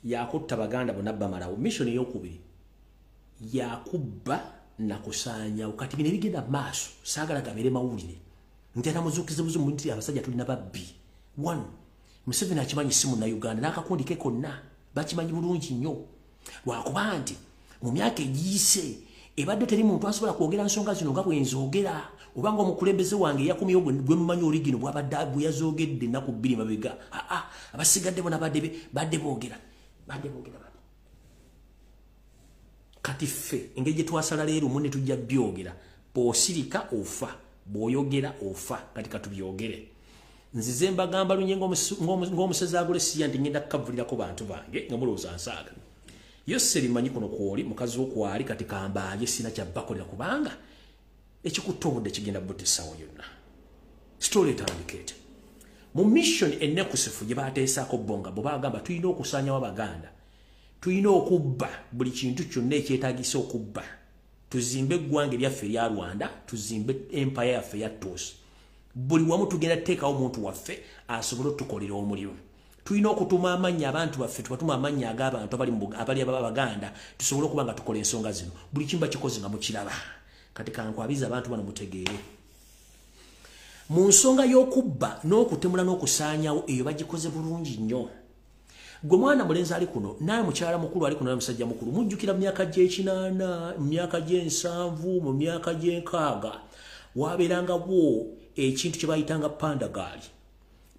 yakutta baganda bonna bamalawo missioni ey'okubiri yakubba nakusaanya kati bino ebigenda maaso saagala gabere mawulire ntera muzuukize buzimu nti abasajja tulina babbi one Museveni akimanyi simu na Uganda n'akakundi ke konna bakimanyi bulungi nnyo lwakuba nti mu myaka egiyise ebadde teri muntu asobola kwogera nsonga zino nga bwenzogera obanga omukulembeze wange yakumyeyo gwe mumanyi oligino bwabadde bwe yazoogedde ennaku bbiri mabega abasigadde bona badde boogera kati ffe engeri gye twasala leero mu ne tujja byogera bw'osirika ofa bw'oyogera ofa kati katubyogere nzize mbagamba lunye ng'omusezi agule siya ndi ngenda kukavulirako bantu bange nga mulowooza nsaaga Yoseri manyi kuno kwoli mukazi wo kwali kati kambaye sina kyabakolera kubanga ekikutta obudde kigenda butessawo yonna story etandikete mu mission ennekusifu gye baateesaako bonga bwe bagamba tulina okusaanyawo abaganda tulina okubba buli kintu kyonna ekyetaagisa okubba tuzimbe eggwanga eryaffe erya Rwanda tuzimbe empire yaffe ya Tosi buli wamu tugenda teekawo omuntu waffe asobole otukolera omulimu tulina okutuma amannya abantu baffe tubatuma amannya ag'abantu abali abaganda tusobole okuba nga tukola ensonga zino buli kimu bakikoze nga mukiraba kati kankwabiza abantu bano mutegeere mu nsonga y'okubba n'okutemula n'okusaanyawo eyo bagikoze bulungi nnyo. Gwe mwana mulenzi ali kuno naye mukyala mukulu ali kuno naye musajja mukulu mujjukira mu myaka gy'ekinaana mu myaka gy'ensanvu mu myaka gy'enkaaga waabeerangawo ekintu kye bayitanga pandagaali.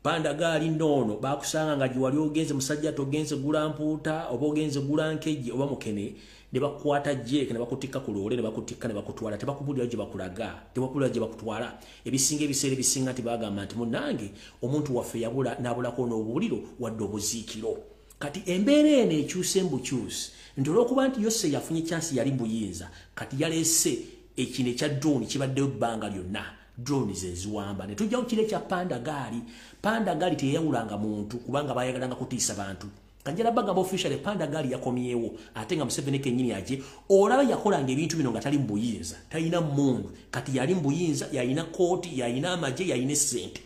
Pandagaali noono baakusanga nga gye wali ogenze musajja togenze gula mpuuta oba ogenze gula nkejje oba mukene ne bakukwata jjeeke ne bakutikka ku loole ne bakutikka ne bakutwala tebakubulira gye bakulaga tebakubulira gye bakutwala ebisinga ebiseera ebisinga nti bagamba nti munnange omuntu waffe yabula n'abulako n'obuwuliro wadde obuziikiro. Kati embeera eno ekyuse embukyusi nti olw'okuba nti Yose yafunye kyansi yali buyinza kati yaleese ekino ekya drone kibaddeyo ebbanga lyonna drone ze ziwamba ne tujjawo kiro ekya pandagaali. Pandagaali teyawulanga muntu kubanga bayagalanga kutiisa bantu. Kanjala bagamba officially pandagaali yakomyewo ate nga Museveni kennyini aje olaba yakolanga ebintu bino nga tali mu buyinza talina mmundu kati yali mu buyinza yalina kooti yalina amagye yalina essente.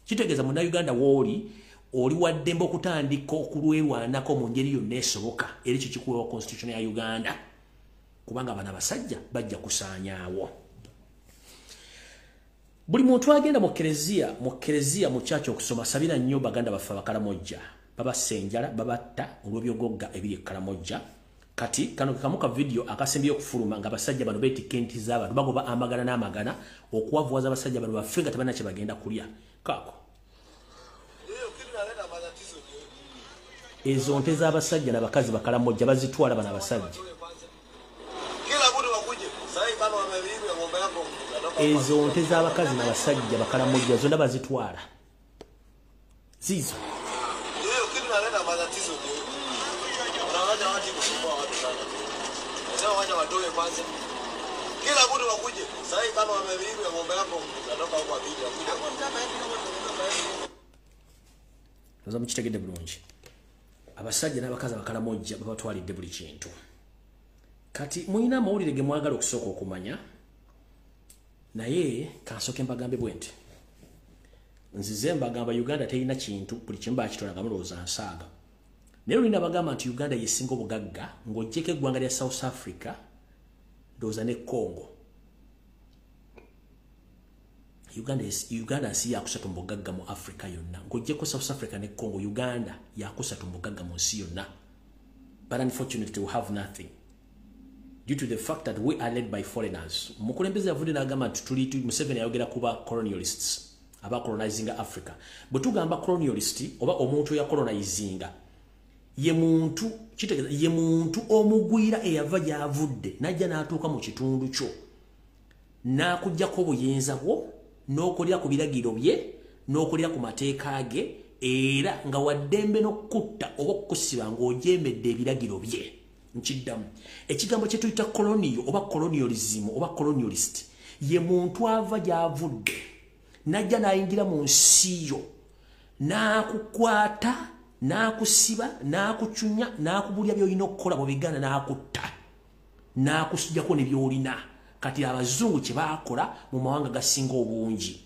Kitegeeza munnayuganda w'oli oli waddembe okutandika okulwewaanako mu ngeri yonna esoboka era ekyo kikuwewa constitution ya Uganda kubanga bano abasajja bajja kusaanyaawo. Buli muntu agenda mu kereziya mu kyaki okusoma sabira nnyo baganda baffe Abakaramojja babasenjala babatta olw'ebyogogga ebiri e Karamojja. Kati kano kamu ka video akasembye okufuluma nga basajja bano beetikka enti z'abantu bagoba amagana n'amagana okuwavuwaza abasajja bano baffe nga tebalina kye bagenda kulya. Kaako ezo nte z'abasajja n'abakazi Bakaramojja bazitwala bano abasajja. Ezo nte z'abakazi n'abasajja Bakaramojja zonna bazitwala zizo. Oza mukitegedde bulungi abasajja n'abakazi Abakaramojja babatwalidde buli kintu. Kati muyina amawulire ge mwagala okusooka okumanya naye kansooke mbagambe bwe nti nzize mbagamba Uganda terina kintu buli kimu bakitwalanga mulowooza nsaaga. Naye olina bagamba nti Uganda yesinga obugagga ng'oggyeko eggwanga lya South Africa ndowooza ne Congo. Uganda nsi yakusatu mu bugagga mu Africa yonna ng'oggyeko South Africa ne Congo Uganda yakusatu mu bugagga mu nsi yonna. But unfortunately we have nothing due to the fact that we are led by foreigners. Mukulembeze yavudde n'agamba nti tuli Museveni ayogera kuba colonialists aba colonizing Africa. Bwe tugamba colonialist oba omuntu ya colonizinga ye muntu omugwira eyava gy'avudde najja n'atuuka mu kitundu kyo n'akuggyako obuyinza bwo n'okolera ku biragiro bye n'okolera ku mateeka ge era nga waddembe n'okutta oba okukusiba ng'ojembedde ebiragiro bye. Nkiddamu ekigambo kye tuyita colonial oba colonialism oba colonialist ye muntu ava gy'avudde najja n'ayingira mu nsi yo n'akukwata n'akusiba n'akucunya n'akubulya by'olina okukola mu biganda n'akutta n'akusujjako ne by'olina. Kati abazungu kye baakola mu mawanga gasinga obungi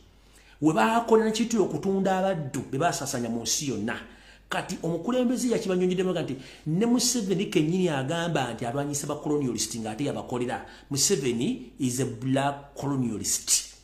we baakola nekituyo okutunda abaddu be baasasanya mu nsi yonna. Kati omukulembeze yakibanyonyeddemu nti ne Museveni kennyini agamba nti alwanyisa ba colonialist ng'ate yabakolera. Museveni is a black colonialist.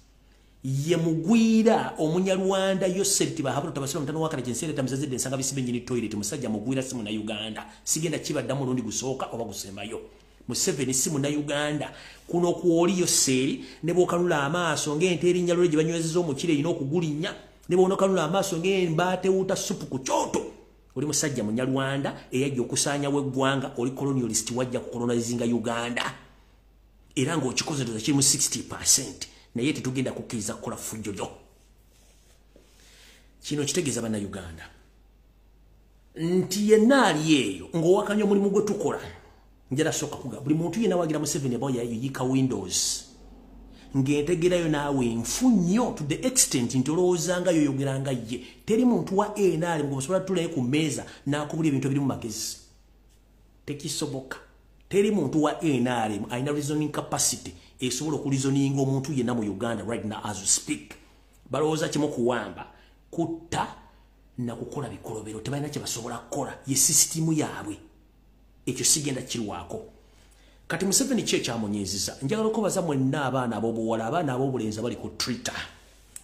Ye mugwira omunyarwanda Yose Tibahabula tabasira mutano wakati jensere tamuzazidde nsanga bisibe nyini toilet musajja mugwira simu na Uganda. Sigenda kibaddamu lundi gusooka oba gusemayo. Museveni simu na Uganda kuno kuoli Yose ne bokanula amaaso ng'ente erinnya lole gye banywezeza omukire ino okugulinya ne bonokanula amaaso ng'embaate wuta supu ku kyoto. Oli musajja munyarwanda eyajja okusaanya w'eggwanga oli colonialist wajja ku colonizinga Uganda era ng'okikoze ndoza kiri mu 60% naye tetugenda kukkiriza kukola fujjo lyo. Kino kitegeeza banna Uganda nti yenna ali eyo ng'owakanya omulimu gwe tukola njala sooka kuga buli muntu yenna wagira Museveni aba yayiyika Windows ng'entegerayo naawe nfu nnyo to the extent nti olowoozanga yoyogeranga ye teri muntu wa NRM ng'osobola tutulayo ku mmeeza n'akubula ebintu ebiri mu magezi tekisoboka. Teri muntu wa NRM alina reasoning capacity esobola okulizoninga omuntu yenna mu Uganda right now as we speak. Balowooza kimu kuwamba kutta na kukola bikolobero tebalina kye basobola kukola ye sisitimu yaabwe ekyo sigenda kirwako. Kati Museveni kye kyamunyiiziza njagala okubaza mwenna abaana ab'obuwala abaana ab'obulenzi abali ku Twitter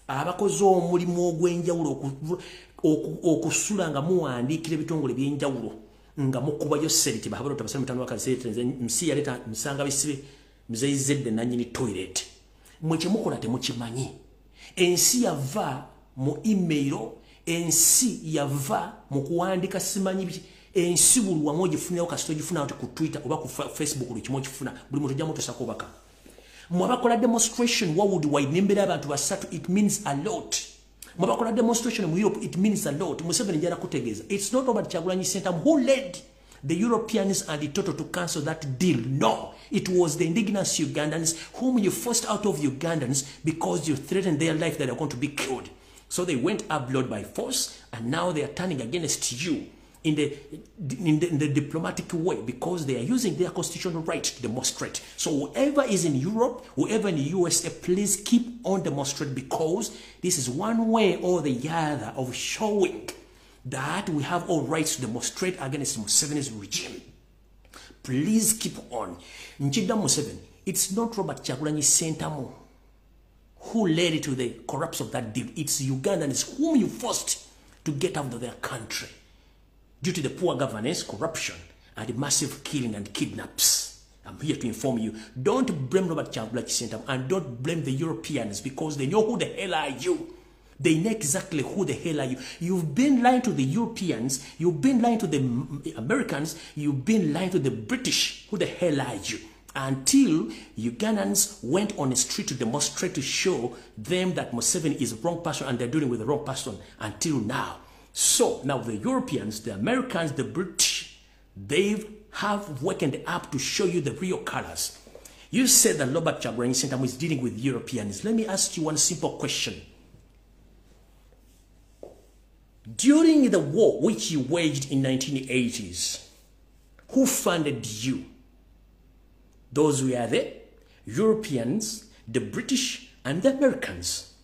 abakoze omulimu ogw'enjawulo okusula nga muwandiikira ebitongole by'enjawulo nga mukubayo seriti bahabula tabasala mitano wakaseetenze msi yaleta msanga bisibe mzeyizedde nanyini toilet mwe kyemukola temukimanyi ensi yava mu email ensi yava mu kuwandika simanyi ensi buli wamu ogifunirawo kasito ogifuna ku Twitter oba ku Facebook buli kimu okifuna buli muntu ojja mutosako baka mwabakola demonstration worldwide n'embeera abantu basatu it means a lot mwabakola demonstration mu Europe it means a lot Museveni njala kutegeeza it's not Robert Kyagulanyi Ssentamu who led the Europeans and the Toto to cancel that deal. No, it was the indigenous Ugandans whom you forced out of Ugandans because you threatened their life that they are going to be killed. So they went abroad by force and now they are turning against you in the diplomatic way because they are using their constitutional right to demonstrate. So whoever is in Europe, whoever in the USA, please keep on demonstrating because this is one way or the other of showing that we have all rights to demonstrate against Museveni's regime. Please keep on. Njida Museveni, it's not Robert Kyagulanyi Ssentamu who led to the corruption of that deal. It's Ugandans whom you forced to get out of their country due to the poor governance, corruption, and massive killing and kidnaps. I'm here to inform you. Don't blame Robert Kyagulanyi Ssentamu and don't blame the Europeans because they know who the hell are you. They know exactly who the hell are you. You've been lying to the Europeans. You've been lying to the Americans. You've been lying to the British. Who the hell are you? Until Ugandans went on the street to demonstrate to show them that Museveni is the wrong person and they're dealing with the wrong person until now. So now the Europeans, the Americans, the British, they have wakened up to show you the real colors. You said that Robert Kyagulanyi Ssentamu is dealing with Europeans. Let me ask you one simple question. During the war which you waged in 1980s, who funded you? Those were the Europeans, the British, and the Americans.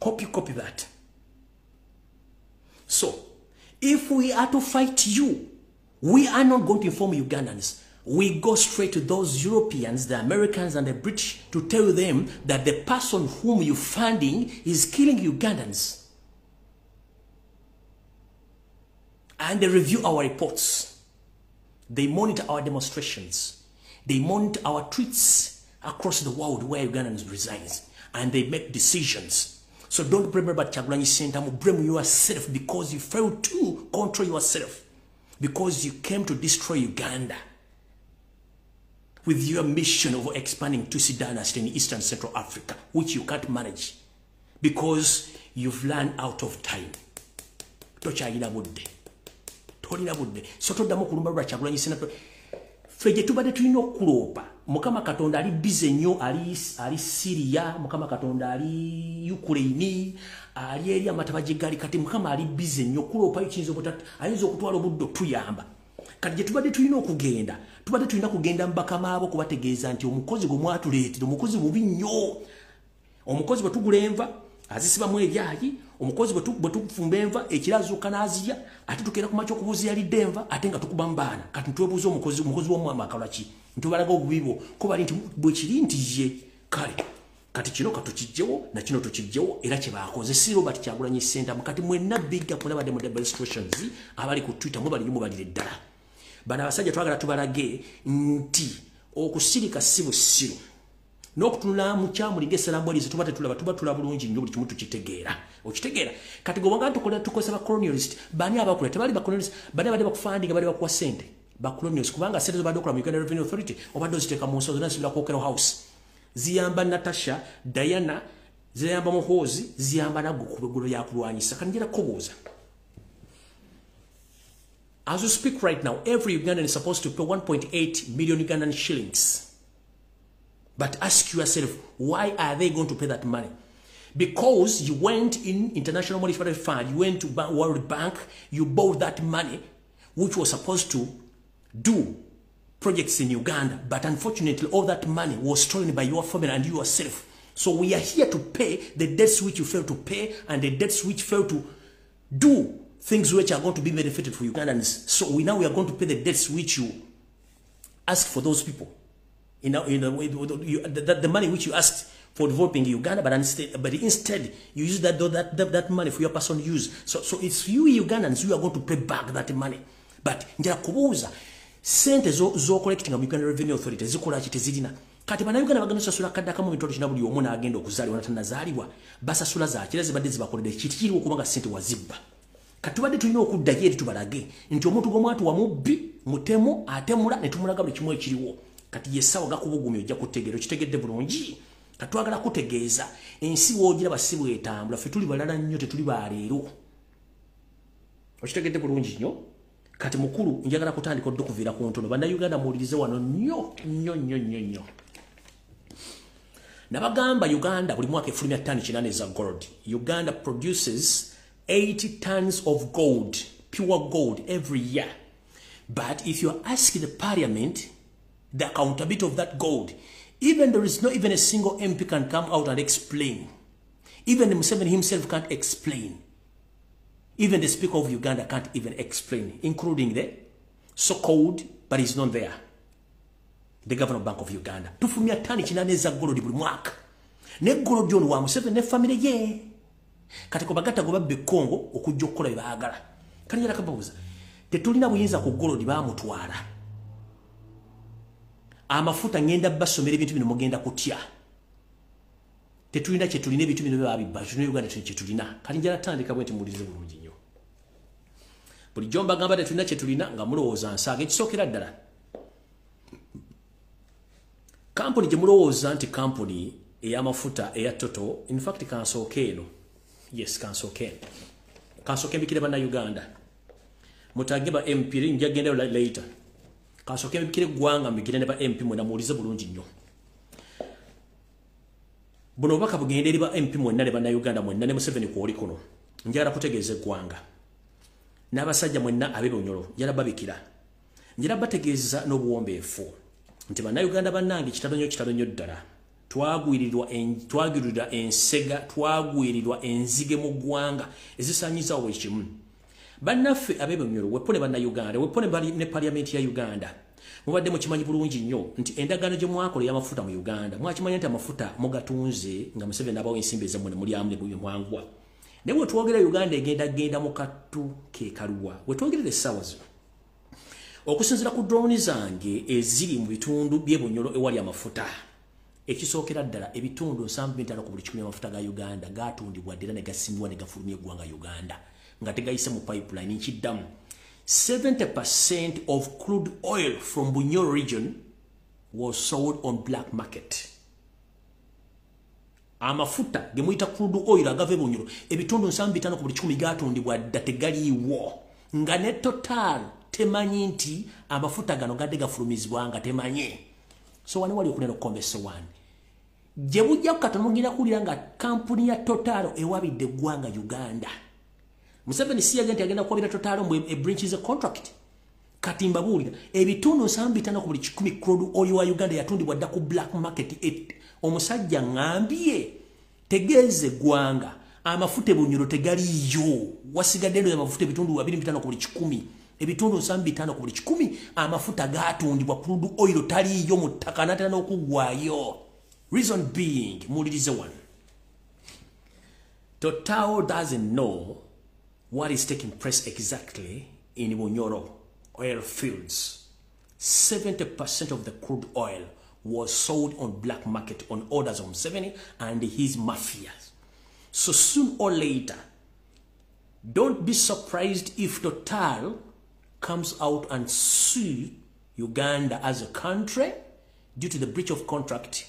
Hope you copy that. So, if we are to fight you, we are not going to inform Ugandans. We go straight to those Europeans, the Americans, and the British to tell them that the person whom you're funding is killing Ugandans. And they review our reports. They monitor our demonstrations. They monitor our tweets across the world where Ugandans reside. And they make decisions. So don't blame Robert Kyagulanyi Ssentamu. Blame yourself because you failed to control yourself. Because you came to destroy Uganda. With your mission of expanding Tutsi dynasty in Eastern Central Africa, which you can't manage because you've run out of time. Tokyalina budde. Tolina budde. So toddamu kulumba Robert Kyagulanyi Ssentamu. Ffe tubadde tulina okuloopa. Mukama Katonda ali busy nnyo, ali Syria, Mukama Katonda ali Ukraine, ali eri amataba gye gali kati Mukama ali busy nnyo kuloopa ekiyinza obutatu ayinza okutwala obudde tuyamba. Kati gye tubadde tulina okugenda. Tubadde tulina kugenda mbakama abo kubategeeza nti omukozi gwe mwatuleetera omukozi mubi nnyo. Omukozi bwe tugula enva azisibamu ebyayi, omukozi bwe tufumba enva ekirazuuka n'azirya ate tukeera ku makya okubuuza yalidde enva ate nga tukuba mbaana. Kati twebuuza omukozi w'omwami akola ki? Ntubalaga obubi bwo ko bali nti bwe kiri nti ye kale kati kino katukijjewo na kino tukijjewo era kye baakoze si Robert Kyagulanyi Ssentamu. Kati mwenna bigga kulabadde mu demonstrations abali ku Twitter mubalirimu balire ddala. Bana abasajja twagala tubalage nti okusirika si busiru n'okutunula mu kyamulinga essalambwalize tuba tetulaba bulungi nnyo buli kimu tukitegeera. Okitegeera kati gobanga tukozesa ba colonialist bani abakula tebali ba colonialist bani abadde bakufandinga bali bakuwa ssente ba colonialist kubanga ssente zibadde okola mu Uganda Revenue Authority obadde oziteeka mu nsozi nasibira ku Okero House ziyamba Natasha Diana ziyamba Muhoozi ziyamba naggo ku bigulu yakulwanyisa. Kati njera kubuuza as we speak right now, every Ugandan is supposed to pay 1.8 million Ugandan shillings. But ask yourself, why are they going to pay that money? Because you went in International Monetary Fund, you went to World Bank, you bought that money, which was supposed to do projects in Uganda. But unfortunately, all that money was stolen by your family and yourself. So we are here to pay the debts which you failed to pay and the debts which failed to do things which are going to be benefited for Ugandans. So we are going to pay the debts which you ask for those people. The money which you asked for developing Uganda, but instead you use that money for your personal use. So it's you Ugandans who are going to pay back that money. But njala kubuuza sente zo collecting mu Uganda Revenue Authority zikola kiti zirina. Kati bana Uganda bagenda sasula kadda kama mitolo kina buli omuna agenda okuzaliwa natanazaliwa basasula za kirazi badde zibakolede kiti kiri okubanga sente wazibba. Kati badde tulina okudda yeri tubalage nti omuntu gomwatu wa mubbi mutemo atemula ne tumulaga buli kimwe kiriwo. Kati yesawa gakubugumyo ojja kutegera kitegedde bulungi. Katwagala kutegeeza ensi wogira basibu etambula fe tuli balala nnyo tetuli baleero. Okitegedde bulungi nnyo. Kati mukulu njagala kutandika okuvira ku ntono banda Uganda muwulirize wano nnyo. Nabagamba Uganda buli mwaka efulumya ttani 8 za gold. Uganda produces 80 tons of gold, pure gold every year. But if you ask the parliament the accountability of that gold, even there is not even a single MP can come out and explain. Even Museveni himself can't explain. Even the Speaker of Uganda can't even explain, including the so-called, but he's not there, the Governor Bank of Uganda. Tufumia tani 8 za gold buli mwaka. Ne gold ono wa Museveni ne family ye. Kati ko bagata go babbe Kongo okujja okukola byagala. Kani njala kababuza. Tetulina buyinza ku gold ba mutwala. Amafuta ngenda basomera ebintu bino mugenda kutya. Tetulina kyetulina ebintu bino babibba. Tulina Uganda kyetulina. Kani njala tandika bwenti mulize bulungi nnyo. Buli jomba gamba tetulina kyetulina nga mulowooza nsaaga ekisokera ddala. Kampuni gye mulowooza nti kampuni ey'amafuta eya Total, in fact kansooke eno. Yes, kansooke. Kansooke mbikire banna Uganda. Mutage ba MP njagenda later. Kansooke mbikire gwanga mbikire ne ba MP mwena muwulize bulungi nnyo. Buno baka bugende eri ba MP mwena ne banna Uganda mwena ne Museveni kwoli kuno. Njagala kutegeeza eggwanga. N'abasajja mwena ab'Ebonyoro njala babikira. Njala bategeeza n'obuwombeefu. Nti banna Uganda bannange kitalo ddala. Twagwirirwa ensega, twagwirirwa enzige mu ggwanga ezisaanyiza buli kimu. Bannaffe ab'Ebonyoro wepone banna Uganda, wepone ne parliament ya Uganda. Mubadde mukimanyi bulungi nnyo nti endagaano gye mwakola y'amafuta mu Uganda mwakimanyi nti amafuta mugatunze nga Museveni abawo ensimbi ezammwe ne mulyamu ne bwangwa. Naye bwe twogera Uganda egenda mu kattu ke kaluwa. Bwe twogerera essaawa zino okusinziira ku drone zange eziri mu bitundu by'Ebonyoro ewali amafuta. Ekisookera ddala ebitundu 75 ku buli 10 amafuta ga Uganda gaatundibwa ddala ne gasimbibwa ne gafulumya eggwanga Uganda nga tegayise mu pipeline nkiddamu. 70% of crude oil from Bunyoro region was sold on black market. Amafuta ge muyita crude oil agave Bunyoro ebitundu 75 ku buli 10 gaatundibwa ddala tegaliiwo nga ne Total temanyi nti amafuta gano gadde gafulumizibwa nga temanyi. So wani wali okunena okukombesa wani. Gye bujja kukatono mugenda kuwulira nga kampuni ya Total ewabidde eggwanga Uganda. Museveni si agenti agenda kuwabira Total mbu ebreaches a contract. Kati mbabuulira ebitundu 75 ku buli 10 crude oil wa Uganda yatundibwa dda ku black market. Omusajja ngambye tegeeze eggwanga amafuta Bunyoro tegaliyo. Wasigadde ndo amafuta ebitundu 25 ku buli 10. Ebitundu 75 ku buli 10 amafuta gaatundibwa crude oil taliyo mu ttaka natera n'okugwayo. Reason being, mulirize one. Total doesn't know what is taking place exactly in Bunyoro oil fields. 70% of the crude oil was sold on black market on orders of Museveni and his mafias. So soon or later, don't be surprised if Total comes out and sue Uganda as a country due to the breach of contract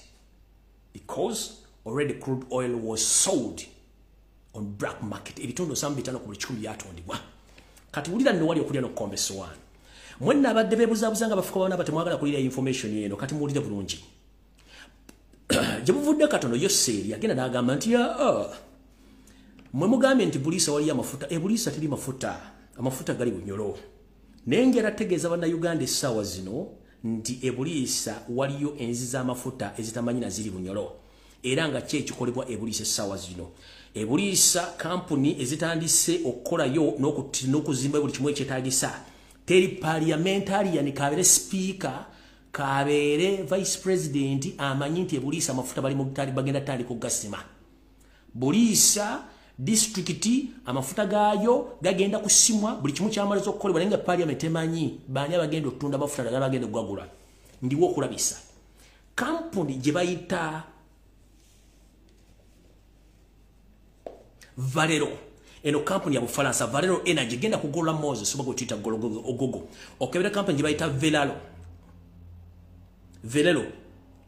because already crude oil was sold on black market. Ebitondo 75 ku buli 10 byatondibwa. Kati wulira nno wali okulya n'okukombesa wano. Mwenna abadde beebuzabuzanga bafuka bana batemwagala kulira information eno kati muwulire bulungi. Gye buvudde katono Yoseri agenda n'agamba nti mwe mugambye nti Buliisa wali amafuta. Buliisa teri mafuta. Amafuta gali Bunyoro. Nengera tegeeza bana Uganda essaawa zino nti Buliisa waliyo enzi z'amafuta ezitamanyi na ziri Bunyoro. Era nga kyekikolebwa Buliisa essaawa zino. Buliisa kampuni ezitandise okukolayo n'okuzimba buli kimu ekyetaagisa. Teri parliamentarian kabere speaker kabeere vice president amanyi nti Buliisa amafuta bali mu bagenda tandika okugasima. Buliisa district amafuta gaayo gagenda kusimwa buli kimu kyamaliza okukolebwa naye nga parliament emanyi baani abagenda okutunda amafuta ddala bagenda okugagula. Ndiwo okulabisa kampuni gye bayita Valero, eno kampuni ya Bufaransa Valero Energy genda kugola Moses oba gutita ogogo. Okebera kampuni gye bayita Valero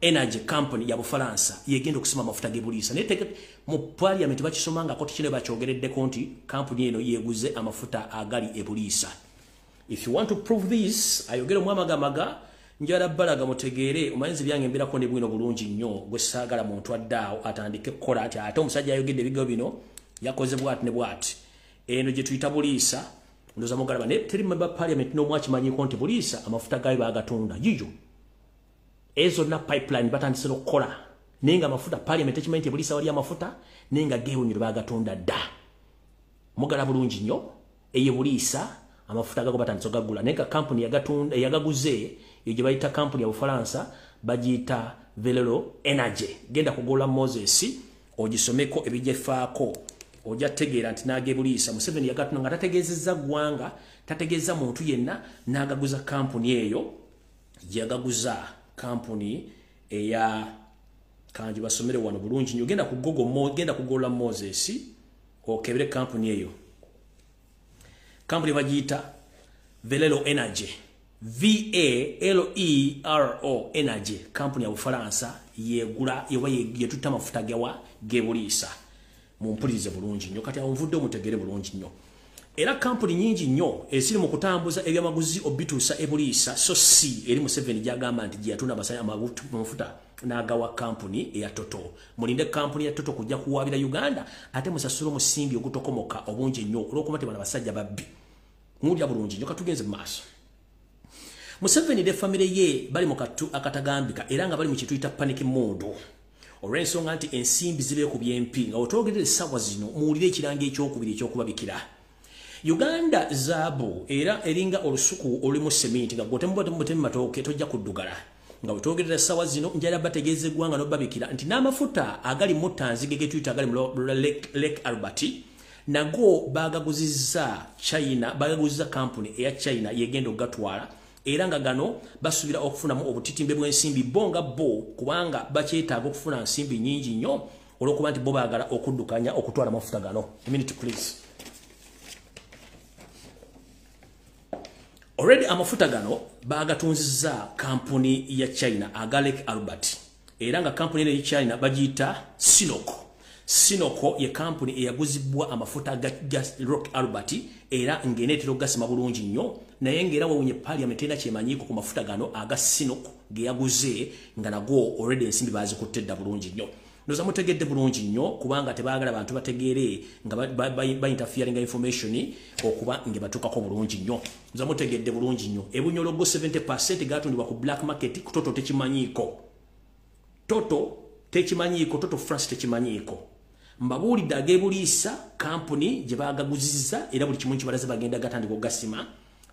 Energy company ya Bufaransa yegenda okusima amafuta ge Buliisa. Naye mu parliament bakisomanga koti kino bakyogereddeko nti kampuni eno yeguze amafuta agali e Buliisa. If you want to prove this, ayogera mwamagamaga njala balaga mutegeere omanyizi byange mbirako ne bwino bulungi nnyo gwe saagala muntu addaawo atandike kukola ati ate omusajja ayogedde ebigo bino yakoze bwati ne bwati. Eno gye tuyita Buliisa ndoza mugalaba ne teri member parliament no mwakimanyiko nti Buliisa amafuta gayo bagatunda yiyo. Ezo na pipeline batandise okukola nenga amafuta parliament ekimanyi Buliisa wali amafuta nenga geewunyiro bagatunda dda. Mugala bulungi nnyo eye Buliisa amafuta gago batandise okugagula nenga kampuni yagatunda yagaguze ye bayita kampuni ya Bufaransa bagiyita Valero Energy. Genda kugola Moses ogisomeko ebijefaako ojja tegeera nti nage Buliisa Museveni yagatunda nga tategeezezza ggwanga tategeeza muntu yenna n'agaguza kampuni eyo yagaguza kampuni eya kanji basomere wano bulungi nnyo. Genda kugola Moses okebere kampuni eyo. Kampuni bagiyita Valero Energy VALERO Energy kampuni ya Bufaransa yegula yoba yetutta amafuta ge Buliisa. Mumpulirize bulungi nnyo kati awunvudde omutegere bulungi nnyo. Era kampuni nyingi nnyo eziri mu kutambuza ebyamaguzi obituusa e Buliisa so si eri Museveni gyagamba nti gye yatunda amafuta n'agawa kampuni eya Toto. Mulinde kampuni ya Toto kujja kuwaabira Uganda ate musasula omusimbi ogutokomoka obungi nnyo olw'okuba nti bano basajja babbi. Mulya bulungi nnyo katugenze mu maaso. Museveni ne famire ye bali mu akatagambika era nga bali mu kituyita panic mode. Olw'ensonga nti ensimbi zibe ku byempi nga otwogerera essaawa zino muwulire ekiranga ekyokubiri ekyokubabikira. Uganda zaabu era eringa olusuku olulimu seminti nga gwotemu matooke tojja kuddugala. Nga wetwogerera essaawa zino njala bategeeza eggwanga n'obabikira nti n'amafuta agali mu Tanzige ge tuyita agali mu Lake Albert nago bagaguzizza China, bagaguzizza kampuni eya China yegenda ogatwala. Era nga gano basubira okufunamu obutitimbe bw'ensimbi bonga bo kubanga bakyetaaga okufuna nsimbi nyingi nnyo olw'okuba nti bo baagala okuddukanya okutwala amafuta gano. A minute please. Already amafuta gano bagatunzizza kampuni ya China aga Lake Albert. Era nga kampuni ya China bagiyita Sinoko ye kampuni eyaguzibwa amafuta ga Lake Albert era ng'eneetera ogasima bulungi nnyo naye ng'era wawunye parliament era kyemanyiko ku mafuta gano aga Sinoko ge yaguze nga nago already ensimbi bazikutte dda bulungi nnyo. Ndoza mutegedde bulungi nnyo kubanga tebaagala bantu bategeere nga ba-interferinga information okuba nge batuukako bulungi nnyo. Ndoza mutegedde bulungi nnyo ebunyologo 70% gatundibwa ku black market ku Toto tekimanyiko. Toto France tekimanyiko. Mbabuulidde age Buliisa kampuni gye baagaguzizza era buli kimu kibalaze bagenda gatandika ogasima.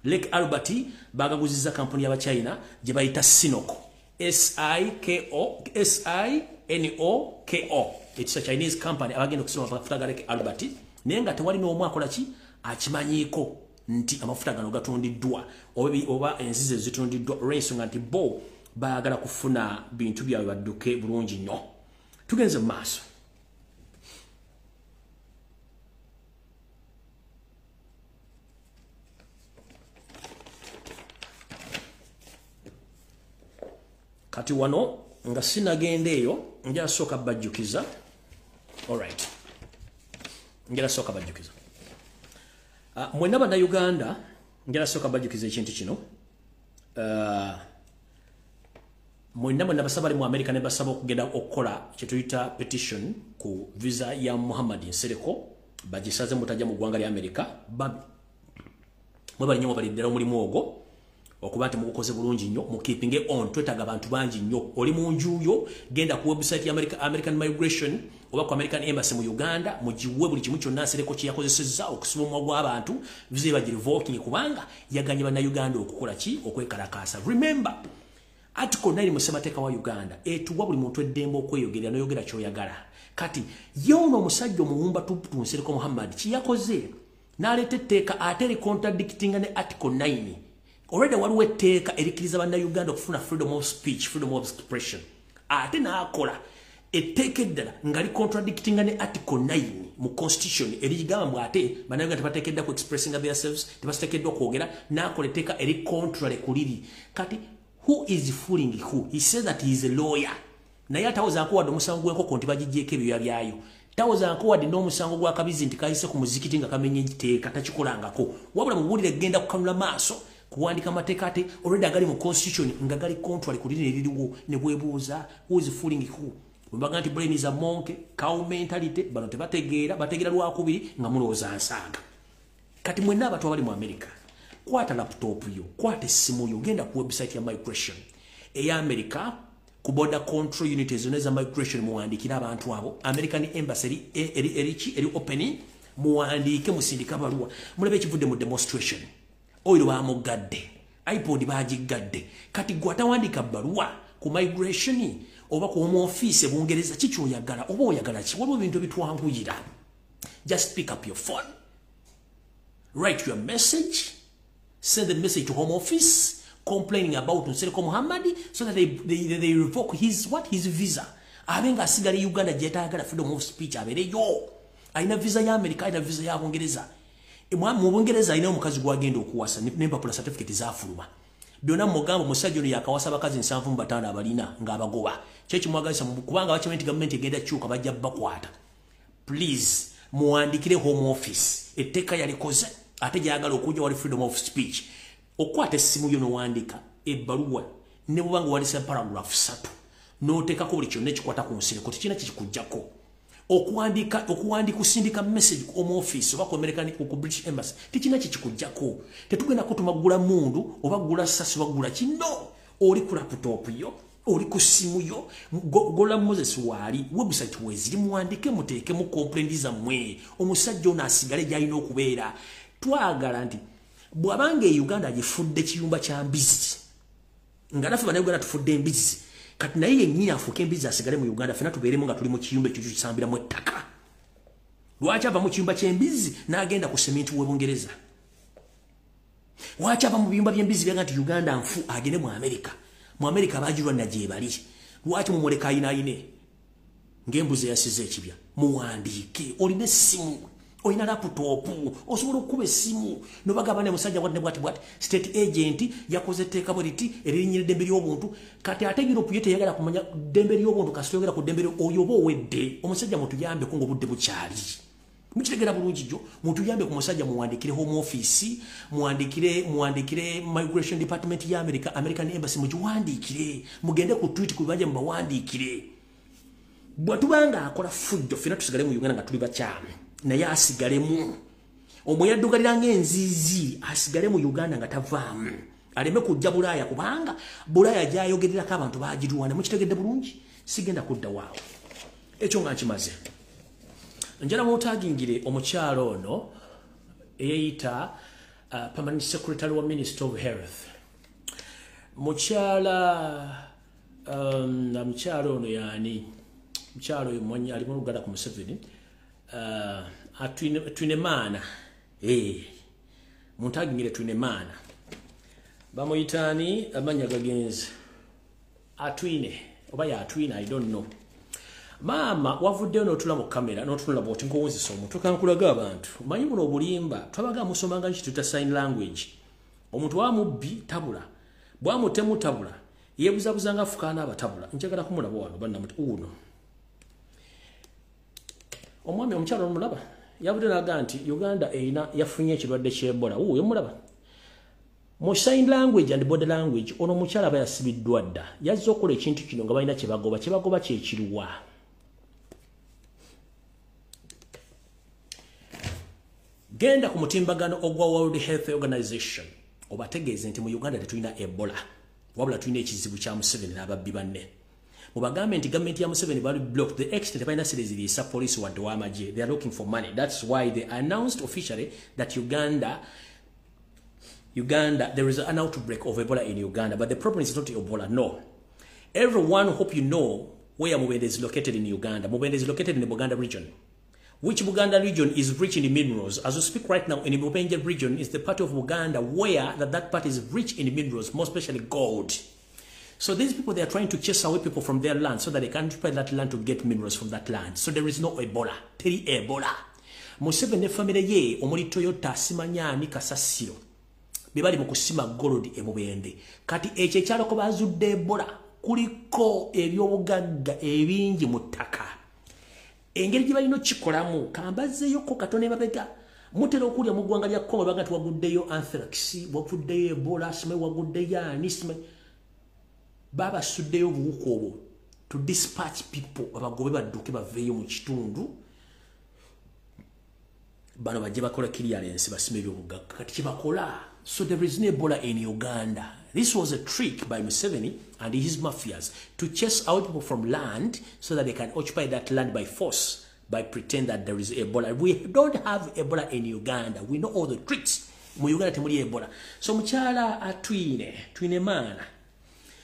Lake Albert bagaguzizza kampuni y'Abachina gye bayita Sinoko. SINOKO. It's a Chinese company abagenda okusima amafuta ga Lake Albert naye nga tewali n'omu akola ki akimanyiko nti amafuta gano gatundiddwa oba enzize zitundiddwa olw'ensonga nti bo baagala kufuna bintu byabwe badduke bulungi nnyo. Tugenze mu maaso. Kati wano nga sinagenda eyo njala sooka bajjukiza. Alright. Njala sooka bajjukiza. Mwenna bannayuganda njala sooka bajjukiza ekintu kino. Mwenna basaba bali mu America ne basaba okugenda okukola kye tuyita petition ku visa ya Muhammad Nsereko bagisaze mutajja mu ggwanga lya America. Mwe bali nnyo baliddira omulimu ogwo okuba nti mugukoze bulungi nnyo mukipinge on twetaaga abantu bangi nnyo. Oli mu njuyo genda ku website ya American Migration oba ku American Embassy mu Uganda mugiwe buli kimu kyonna Nsereko kye yakozesezza okusima omwa gw'abantu viza bagirivoking kubanga yaganye bannayuganda okukola ki okwekalakaasa. Remember Article 9 mu ssemateeka wa Uganda etuwa buli muntu eddembe okweyogerera n'oyogera ky'oyagala. Kati yono omusajja omuwumba Nsereko Muhammad kiyakoze n'aleeta etteeka ate eri contradictinga ne Article 9. Already waliwo etteeka erikkiriza bannayuganda okufuna freedom of speech, freedom of expression. Ate n'akola etteeka eddala nga li contradictinga ne Article 9 mu constitution erigamba mbu ate bannayuganda tebateekeddwa ku expressing themselves, tebateekeddwa kwogera, n'akola etteeka eri contrary ku liri. Kati who is fooling who? He says that he is a lawyer. Naye atawoza nkuwadde omusango gw'enkoko nti bagijjeeko ebyoya byayo. Tawoza nkuwadde n'omusango gwa kabizi nti kayise ku muzikiti nga kamenye ekiteeka takikolangako. Wabula mubuulire genda kukanula maaso kuwandika amateeka ate already agali mu constitution nga gali contrary ku liri eririwo ne bwebuuza who is fooling who? Mbaga nti brain is a monkey, cow mentality, bano bategeera lwakubiri nga mulowooza nsaaga. Kati mwenna abantu abali mu America, kwata laptop yo, kwata essimu yo, genda ku website ya migration eya America, ku border control units zoneza migration muwandikira abantu abo, American embassy eri opening, muwandike musindika baluwa, mulabe ekivudde mu demonstration. Oyo bamugadde, iPod bagigadde. Kati gwatawandika baluwa ku migration oba ku home office Bungereza kikyoyagala oba oyagala ki? Waliwo ebintu ebitwanguyira. Just pick up your phone, write your message, send the message to home office complaining about Nsereko Muhammad so that they revoke his visa. Abenga asigale Uganda jetagala freedom of speech abereyo. Aina visa ya America, aina visa ya Bungereza. Mu Bungereza aina omukazi gwagenda okuwasa n'empapula certificate zafuluma. Byonna mugambo musajja ono yakawasa abakazi 7 abalina ng'abagoba. Kyeki mwagalisa kubanga bakimenti government egenda kyuka bajja bakwata. Please muwandikire home office etteeka yalikoze ate gyagala okujja wali freedom of speech. Okwata essimu yo n'owandika ebbaluwa ne bubanga wandisa paragraph 3 n'oteekako buli kyonna ekikwata ku Nsereko tekirina kikujjako. Okuwandika kusindika message ku home office oba ku American ku British Embassy tekirina kikujjako. Tetugenda kutumagula mundu oba gula sasi bagula kino. Oli ku laptop yo, oli ku simu yo, gola Moses wali website weziri muwandike muteeke mu complaint zammwe. Omusajja ono asigale gy'alina okubeera. Twagala nti bw'abanga Uganda gifudde kiyumba kya mbizi nga naffe bannayuganda tufudde embizi, kati naye yennyini afuuke embizi asigale mu Uganda ffenna tubeeremu nga tuli mu kiyumba ekyo kisambiramu ettaka. Lwaki ava mu kiyumba ky'embizi n'agenda ku seminti w'e Bungereza? Lwaki ava mu biyumba by'embizi byaga nti Uganda nfu agende mu America? Mu America baagirwanira gye bali. Lwaki mumuleka ayinaayine ng'embuzi eyasize ekibya? Muwandiike. Olina essimu, olina laptop, osobola okukuba essimu n'obagamba ne musajja bwati state agent yakoze etteeka bwe liti eririnnyira eddembe ly'obuntu. Kati ate Europe ye teyagala kumanya ddembe ly'obuntu kasita oyogera ku ddembe oyo oba owedde. Omusajja mutuyambeko ng'obudde bukyali. Mukitegera bulungi jjo, mutuyambe ku musajja muwandikire home office, muwandikire migration department ya America, American embassy mugiwandikire, mugende ku tweet ku bajja mubawandikire. Bwatubanga akola fujjo ffenna tusigale mu Uganda nga tuli bakyamu naye asigalemu. Omweyaddugalira ng'enzizi asigale mu Uganda nga tavaamu. Aleme kujja Bulaaya kubanga Bulaaya gy'ayogererako abantu baagirwana. Mukitegedde bulungi? Sigenda kudda waawo. Ekyo nga nkimaze. Njala mutagingire omukyalo ono eyita Permanent Secretary wa Minister of Health. Mukyalo ono yani mukyalo oyo mwanyi ali mu Luganda ku Museveni. Atwinemaana. Muntagingire Twinemaana. Bamuyitani amanya gagenzi. Atwine oba ya Atwine, I don't know. Mama wavuddeyo n'otula mu kamera n'otunula bw'oti nkowozesa omuntu kankulaga abantu. Manyi buno obulimba twabaga musomanga kituta sign language. Omuntu wamubbi tabula. Bwamutemu tabula. Yeebuzabuzanga afukaana abatabula. Njagala kumulaba wano bannamuti uno. Omwami omukyalo omulaba yavudde n'aga nti Uganda eyina yafunye ekirwadde ky'Ebola. Yomulaba. Mu sign language and body language ono omukyala aba yasibiddwa dda. Yazze okukola ekintu kino nga balina kye bagoba kye kiruwa. Genda ku mutimbagano ogwa World Health Organization obategeeze nti mu Uganda tetulina Ebola, wabula tulina ekizibu kya Museveni n'ababbi banne. Mubagambe nti government ya Museveni bali block the extent balina series liyisa police wadde w'amagye. They are looking for money. That's why they announced officially that Uganda Uganda, there is an outbreak of Ebola in Uganda, but the problem is not Ebola, no. Everyone hope you know where Mubende is located in Uganda. Mubende is located in the Buganda region. Which Buganda region is rich in minerals? As we speak right now, in the Mubende region is the part of Uganda where that part is rich in minerals, more especially gold. So these people, they are trying to chase away people from their land so that they can occupy that land to get minerals from that land. So there is no Ebola. Teri Ebola. Museveni family ye omuli Toyota simanyani kasasiro. Bibali mukusima gold e Mubende. Kati eche chalo ko bazudde Ebola kuliko ebyobugagga ebingi mu ttaka. Engeri gye balino kikolamu kambazeeyo ko katone mabega mutera okulya mu ggwanga lya Congo bagati waguddeyo anthrax waguddeyo Ebola sime waguddeyo anisme baba suddeyo buwuka obwo to dispatch people abagobe badduke baveeyo mu kitundu bano bajje bakola clearance basime ebyobugagga kati kibakola. So there is no Ebola in Uganda. This was a trick by Museveni and his mafias to chase out people from land so that they can occupy that land by force, by pretend that there is Ebola. We don't have Ebola in Uganda. We know all the tricks. Mu Uganda temuli Ebola. So muchala atwine mana.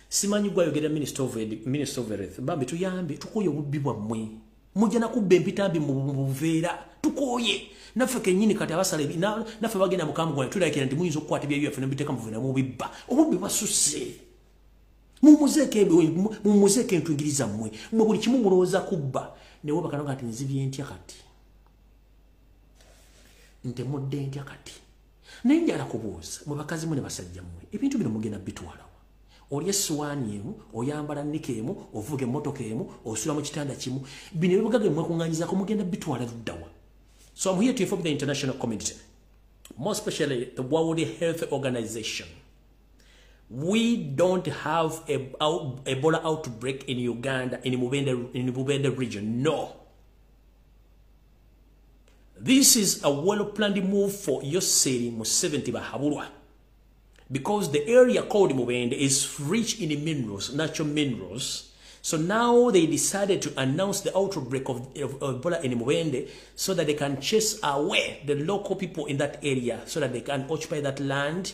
Simanyi gwa yogera Minister of Health. Bambi tuyambe tukoye obubbi bwammwe. Mujja nakubba empitambi mu buveera tukoye. Naffe kenyini kati abasale naffe bagenda mukamu gwa tulakira nti muyinza okukwata bya UF nebiteka mu buveera mu bibba. Obubbi basusse. Mumuzeke entwingiriza mmwe. Mwe buli kimu mulowooza kubba. Newe bakano kati nzibye ntya kati. Ntemudde ntya kati. Naye njala kubuuza mu bakazi mu ne basajja mmwe. Ebintu bino mugenda bitwala. Oli essuwaani emu, oyambala nnike emu, ovuga emmotoka emu, osula mu kitanda kimu. Bino ebibugaga mwekuŋŋaanyizaako mugenda bitwala luddawa. So I'm here to inform the international community, more especially the World Health Organization. We don't have a Ebola outbreak in Uganda, in the Mubende region. No. This is a well-planned move for Yoseri Museveni Bahabulwa. Because the area called Mubende is rich in minerals, natural minerals. So now they decided to announce the outbreak of Ebola in Mubende so that they can chase away the local people in that area so that they can occupy that land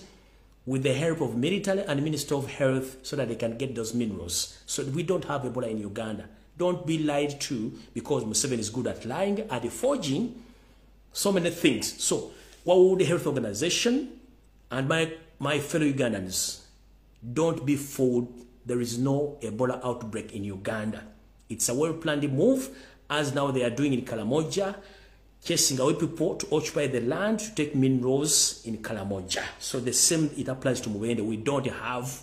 with the help of military and Minister of Health so that they can get those minerals. So we don't have Ebola in Uganda. Don't be lied to because Museveni is good at lying and forging so many things. So World Health Organization and my fellow Ugandans, don't be fooled. There is no Ebola outbreak in Uganda. It's a well-planned move, as now they are doing in Karamoja, chasing away people to occupy the land to take minerals in Karamoja. So the same, it applies to Mubende. We don't have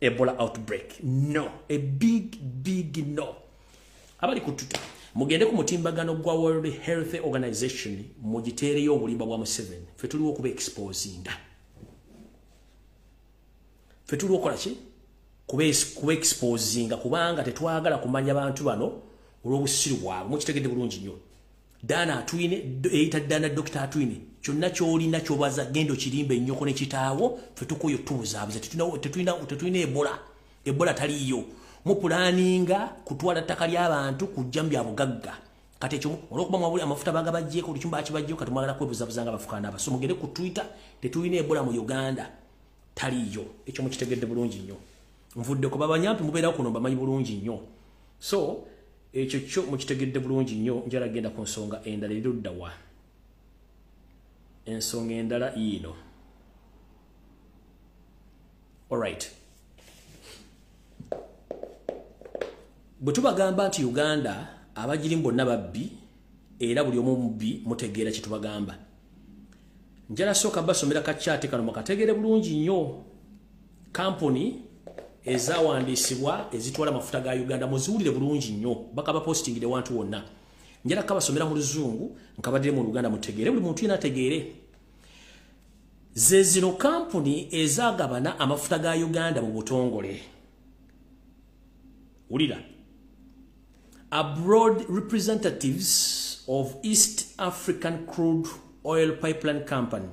Ebola outbreak. No. A big no. Abali kututa. Mugende ku mutimbagano gwa World Health Organization mugitereyo obulimba bwa Museveni. Fe tuliwo kuba exposinga. Fe tuliwo kola ki? Kuba exposinga kubanga tetwagala kumanya abantu bano olw'obusiru bwabwe. Mukitegedde bulungi nnyo. Dana atwine eyita Dana Dr. Atwine. Kyonna ky'olina ky'obaza gendo kirimbe nnyoko ne kitaawo fe tukoyo tubuzaabuze. Tetulina Ebola. Ebola taliyo. Mupulaninga kutwala ttaka ly'abantu kujja mu byabugagga. Kati ekyo olw'okuba mwabuli amafuta bagabajjeko olukyumba akibajjeko kati mwagala kwebuzabuzanga abafukaana aba. So mugende ku Twitter tetulina Ebola mu Uganda. Taliyo. Ekyo mukitegedde bulungi nnyo. Nvudde ku babanyampi mubeerawo kuno bamanyi bulungi nnyo. So ekyo kyo mukitegedde bulungi nnyo. Njala genda ku nsonga endala erudda wa. Ensonga endala yiino. Alright. Bwe tubagamba nti Uganda abagirimu bonna babbi era buli omu mubbi mutegeera kye tubagamba. Njala sooka basomera kakyate kano mukategeere bulungi nnyo. Kampuni ezawandiisibwa ezitwala amafuta ga Uganda muziwulire bulungi nnyo. Baka bapostingire wantu wonna. Njala kabasomera mu Luzungu nkabadire mu Luganda mutegeere buli muntu yena ategeere. Zezino kampuni ezagabana amafuta ga Uganda mu butongole. Ulira. Abroad representatives of East African Crude Oil Pipeline Company.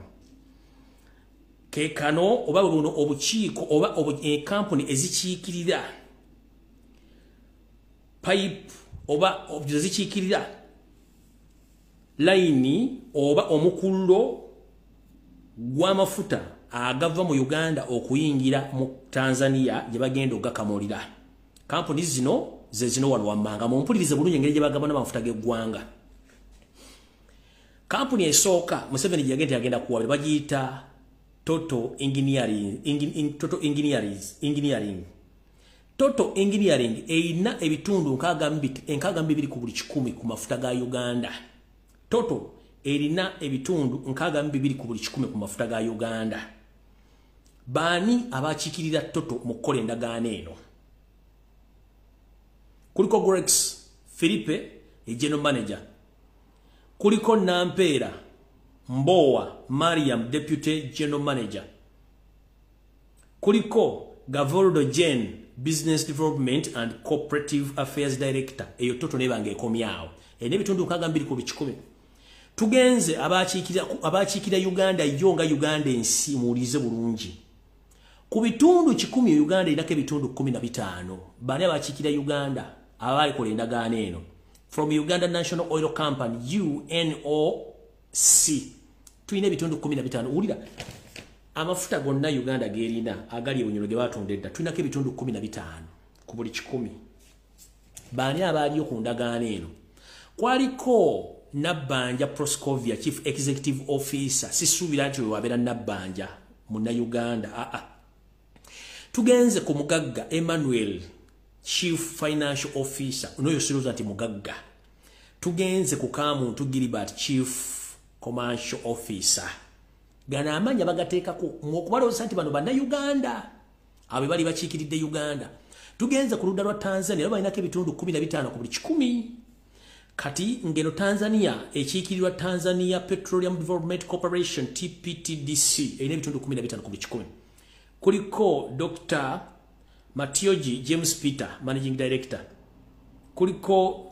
Kekano oba buno obukiiko oba company ezikiikirira pipe oba ezikiikirira line oba omukullo gw'amafuta agava mu Uganda okuyingira mu Tanzania gye bagenda okugakamulira. Kampuni zino ze zino wano wammanga mumpulirize bulungi engeri gye bagabana amafuta g'eggwanga. Kampuni esooka Museveni gye yagenda kuwabira bagiyita Total Engineering. Total Engineering eyina ebitundu nkaaga mbibiri ku buli 100 ku mafuta ga Uganda. Total erina ebitundu nkaaga mbibiri ku buli 100 ku mafuta ga Uganda. Bani abakiikirira Total mu kukola endagaano eno? Kuliko Grex Philippe, General Manager. Kuliko Nampera Mbowa Mariam, Deputy General Manager. Kuliko Gavoldo Jen, Business Development and Cooperative Affairs Director. Eyo Total nebange ekomyawo. Enebitundu nkaaga mbiri ku buli 100. Tugenze abakiikira Uganda yonga Uganda ensi muwulize bulungi. Ku bitundu 100 Uganda inako ebitundu 15. Bani abakiikira Uganda abali kola endagaano eno? From Uganda National Oil Company, UNOC. Tuine bitundu 15. Ulira amafuta gonna Uganda gerina agali ebunyolo ge batondedda. Tuinako ebitundu 15 ku buli 100. Bani abali ku ndagaano eno? Kwaliko Nabbanja Proscovia, Chief Executive Officer. Sisuubira nti wabera Nabbanja munna Uganda. Tugenze ku mugagga Emmanuel, Chief Financial Officer. Unoyo siroza nti mugagga. Tugenze ku Kamuntu Gilbert, Chief Commercial Officer. Gana amanya bagateeka ku mukubaloza nti bano banna Uganda. Abe bali bakiikiridde Uganda. Tugenze ku ludda lwa Tanzania balinako ebitundu 15 ku buli 100. Kati ngeno Tanzania ekiikirirwa Tanzania Petroleum Development Corporation TPTDC erina ebitundu 15 ku buli 100. Kuliko Dr. Matioji James Peter, Managing Director. Kuliko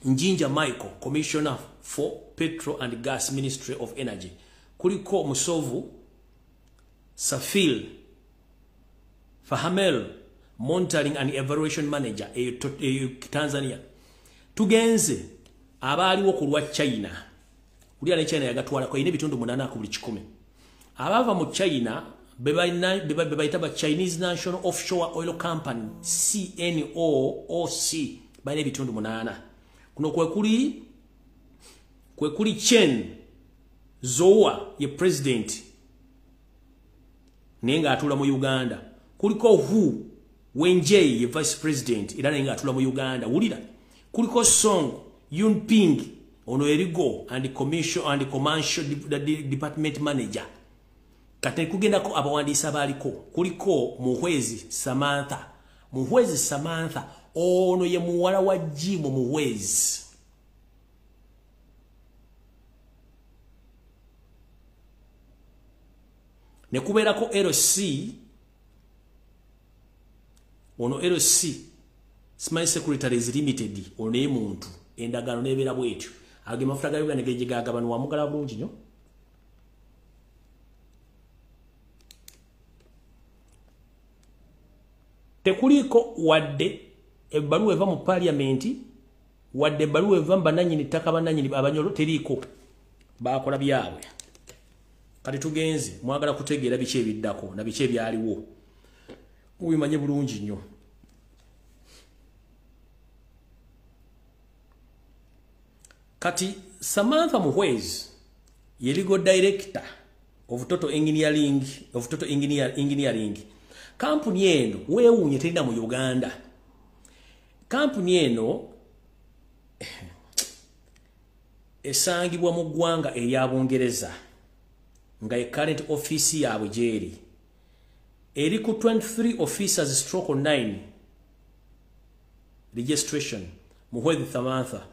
Njinja Michael, Commissioner for Petrol and Gas, Ministry of Energy. Kuliko Musovu Safil Fahamel, Monitoring and Evaluation Manager Tanzania. Tugenze abaliwo ku lwa China. Kulia ne China yagatwala ko ine bitundu 8 ku buli 100. Abava mu China bebaitaba Chinese National Offshore Oil Company CNOOC baine bitundu 8. Kuno kwe kuli Chen Zoa ye president nenga atula mu Uganda. Kuliko Hu Wenjei ye vice president ira nenga atula mu Uganda. Ulira kuliko Song Yunping ono erigo and commercial department manager. Kati kugenda ko abawandiisa baliko. Kuliko Muhwezi Samantha ono ye muwala wa Jimo Muhwezi. Ne kubeerako LC ono LC Smile Secretaries Limited ono ye muntu endagaano nebeera bwetyo. Age mafuta ga Uganda geje gagabano wamugala bulungi nnyo. Tekuliko wadde ebbaluwa eva mu parliament wadde ebbaluwa eva mbananyini ttaka bananyini abanyolo teriko bakola byabwe. Kati tugenze mwagala kutegeera biki ebiddako na biki ebyaliwo mubimanye bulungi nnyo. Kati Samantha Muhwezi ye legal director of Total Engineering. Kampuni eno weewuunye terina mu Uganda. Kampuni eno esangibwa mu ggwanga ery'Abongereza nga ye current office yaabwe gyeri. Eri ku 23 officers / 9 registration Muhwezi Samantha.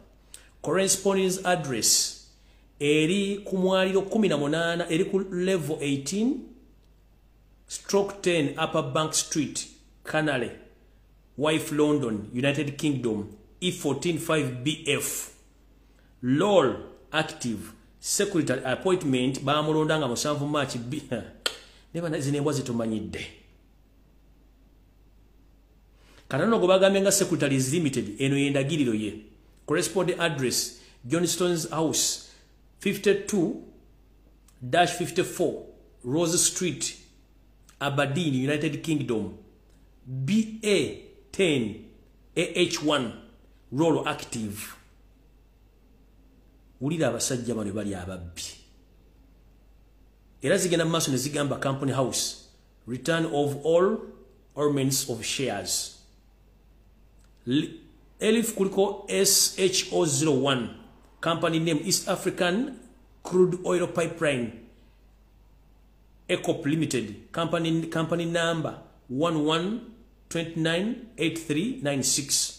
Correspondence address eri ku mwaliro 18 eri ku level 18/10 Upper Bank Street, Canale, Wife, London, United Kingdom, E145BF. LOL active secretary appointment bamulondanga mu 7 March neba nazinebwa zitumanyidde. Kanano go bagamenga Secretaries Limited eno yendagiriro ye. Corresponding address Johnston's House 52 -54 Rose Street, Aberdeen, United Kingdom, BA10 AH1 roll active. Ulira abasajja bano bali ababbi. Era zigenda maaso ne zigamba Company House, return of all ornaments of shares. Elif kuliko SHO01, company name East African Crude Oil Pipeline ECOP Limited, company number 11298396.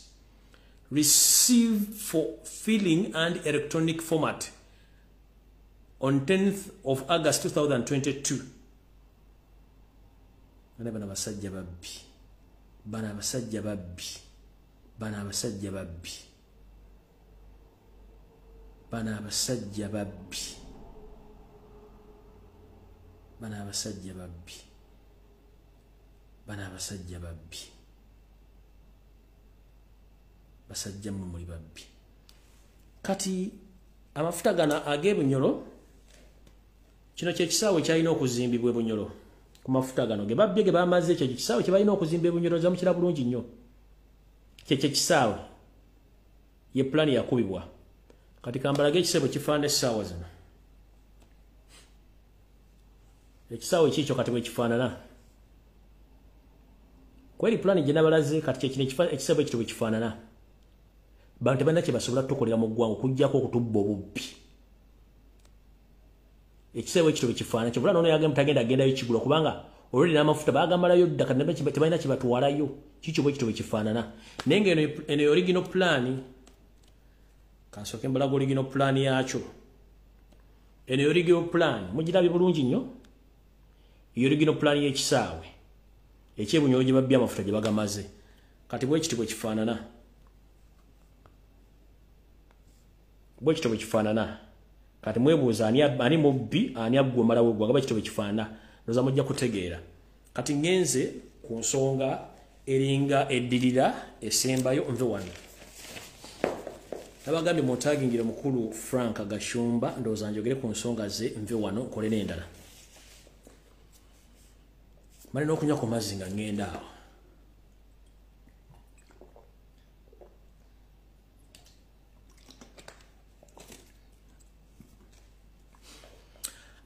Received for filling and electronic format on 10th of August 2022. Bana basajja babbi. Bana basajja babbi. Bana basajja babbi. Bana basajja babbi. Bana basajja babbi. Bana basajja babbi. Basajja mu muri babbi. Kati amafuta gana agebunyolo kino kye kisaawe kyalina okuzimbibwa e Bunyoro. Ku mafuta gano ge babbi ge bamaze kye kisaawe kye balina okuzimba e Bunyoro za mukira bulungi nnyo. Kye kisaawe ye plan yakubibwa. Kati kambalage ekisebo kifaana essaawa zino. Ekisaawe kikyo kati bwe kifaanana. Kweri plan gye nabalaze kati kye ekisebo ekito bwe kifaanana. Bantu bana kye basobola tukolera mu ggwango kujjako okutubba obubbi. Ekisebo ekito bwe kifaanana kyobula nono yagamba tagenda agenda y'ekigula kubanga already n'amafuta bagamalayo dda kati tebalina kye batwalayo. Kikyo bwe kito bwe kifaanana. Naye ng'eno original plan kansooke mbalaga original plan yakyo. Eno original plan mugirabye bulungi nnyo. Iyo original plan y'ekisaawe eky'ebunyoro gye babbye amafuta gye bagamaze. Kati bwe kiti bwe kifaanana. Bwe kiti bwe kifaanana. Kati mwebuuza ani mubbi ani aggwa malawo gwa bwe kiti bwe kifaanana. Ndoza mujja kutegeera. Kati ngenze ku nsonga eringa eddirira esembayo nve wano. Nabagambye mutagingire mukulu Frank Gashumba ndoza njogere ku nsonga ze nve wano nkole n'endala. Mali n'okunywa ku mazzi nga ngenda awo.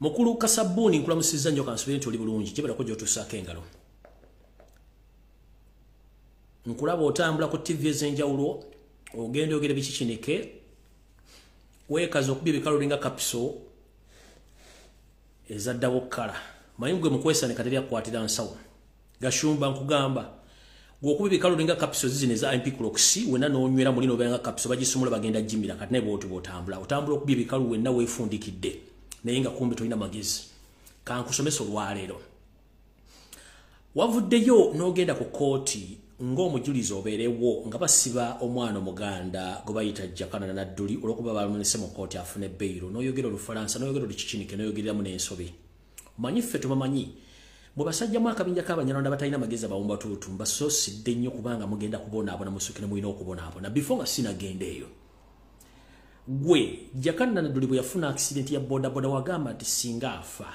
Mukulu Kasabuni nkulamusizza nnyo kansubire nti oli bulungi kibalako gy'otusaako engalo. Nkulaba otambula ku TV ez'enjawulo ogenda oyogera bikikinike weekaza okubya ebikalu linga kapiso ezaddawo kkala. Manyi gwe mukwesane kateri akwatira nsawo. Gashumba nkugamba gwokuba ebikalu linga kapiso zizino eza MP Clocks wenna n'onywera muli n'obeera nga kapiso bagisumula bagenda jimira kati naye bw'oti bw'otambula. Otambula okubya ebikalu wenna weefundikidde. Naye nga kumbi tolina magezi. Kankusomesa olwaleero. Wavuddeyo n'ogenda ku kooti ng'omujulizi obeerewo nga basiba omwana omuganda gwe bayita Jakana Nadduli olw'okuba bamunise mu kooti afune beyiro n'oyogera Olufalansa n'oyogera Olukikinike n'oyogereramu n'ensobi. Manyi ffe tubamanyi bwe basajjamu akabinja k'Abanyarwanda batalina magezi abawumba tuutu mbasoosidde nnyo kubanga mugenda kubonaabona musukire mulina okubonaabona before nga sinagenda eyo. Gwe Jakana Nadduli bwe yafuna accident ya bodaboda wagamba nti singa afa.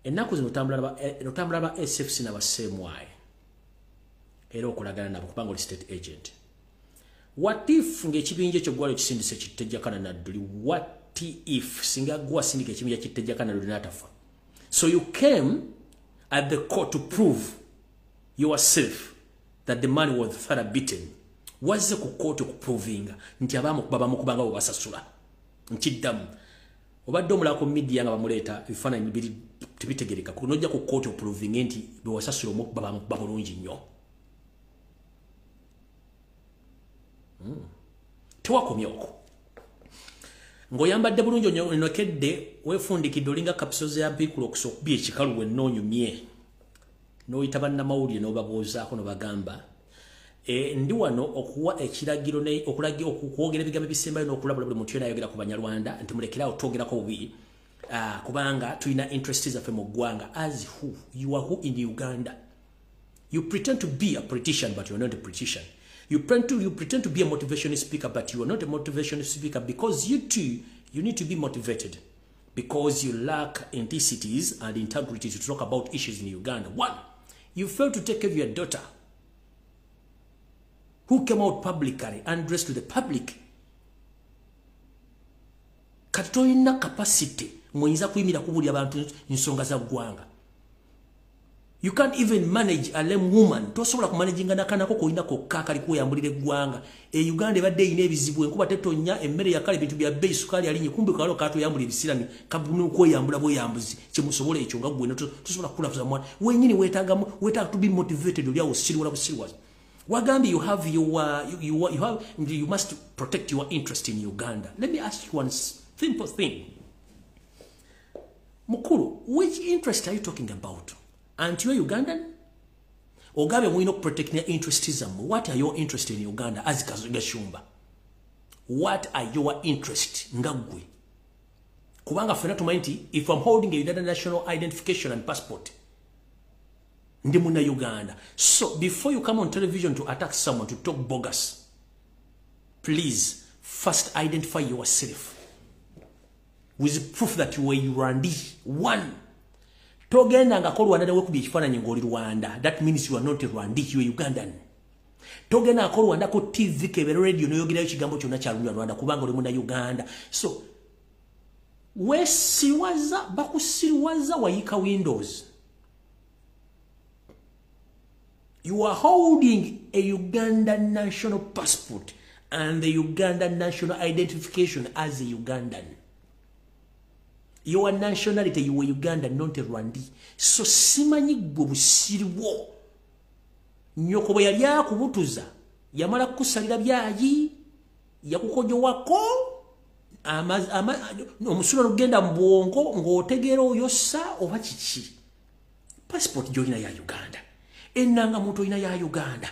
Ennaku zino otambula ba SFC n'abasemwaye era okulagana nabo kubanga oli state agent. What if ng'ekibinja ekyo gwali kisindise kitte Jakana Nadduli? What if singa gwa sindika ekibinja kitte Jakana Nadduli n'atafa? So you came at the court to prove yourself that the man was thoroughly beaten. Wazze ku court okuprovinga nti abamukubanga bo basasula. Nkiddamu. Obadde omulako media nga bamuleeta ebifaananyi biri tibitegereka kunojja ku court okuprovinga nti bewasasula babamukuba bulungi nnyo. Tewakomye okwo. Ng'oyambadde bulungi onyokedde weefundikidde olinga kapisozi ya Big Clocks okubya ekikalu wennoonyumye. N'oyita bannamawulire n'obabuuzaako n'obagamba ndi wano okuwa ekiragiro okwogera ebigambo ebisembayo n'okulabula buli muntu yena ayogera ku Banyarwanda nti mulekerawo twogerako bubi kubanga tulina interest zaffe mu ggwanga. As who? You are who in Uganda? You pretend to be a politician but you are not a politician. You pretend to be a motivational speaker but you are not a motivational speaker because you too, you need to be motivated. because you lack entities and integrity to talk about issues in Uganda. One, you failed to take care of your daughter, who came out publicly and addressed to the public. Katoyina capacity mwenza kuimira kubuli abantu nsonga za gwanga. You can't even manage a lame woman. Tosobola ku managing nakanako koyina ko kakali kuyambulire gwanga. Uganda ebadde ine ebizibu enkuba tetonya emmere yakale bintu bya bei sukali ali nyikumbe kalo kato yambulire bisirani kabunu ko yambula bo yambuzi kimusobola ekyo nga gwe tosobola kulafuza mwana. Wenyini wetaga to be motivated oli awo siriwala busiriwa. Wagambi you must protect your interest in Uganda. Let me ask you one simple thing. Mukuru, which interest are you talking about? Aren't you a Ugandan? Ogabe mwino protect your interests. What are your interests in Uganda as Gashumba? What are your interests? Ngagwe. Kubanga fena tumainti, if I'm holding a Uganda national identification and passport, ndimuna Uganda. So before you come on television to attack someone, to talk bogus, please first identify yourself with proof that you were Rwandi. One. Togenda nga ko Rwanda dewe kubi ekifaananyi ng'oli Rwanda. That means you are not a Rwandi, you are Ugandan. Togenda nga ko Rwanda ko TV kebe radio noyogerayo kigambo kyonna kya Rwanda kubanga oli munda Uganda. So wesiwaza bakusiriwaza wayika Windows. You are holding a Ugandan national passport and the Ugandan national identification as a Ugandan. Your nationality, you were Ugandan, not a Rwandi. So simanyi busiriwo. Nyoko bwe yali akubutuza, yamala kusalira byayi, yakukojo wako, omusulo lugenda mu bwongo ng'otegeera oyosa oba kiki. Passport gy'olina ya Uganda. Enanga muntu olina ya Uganda.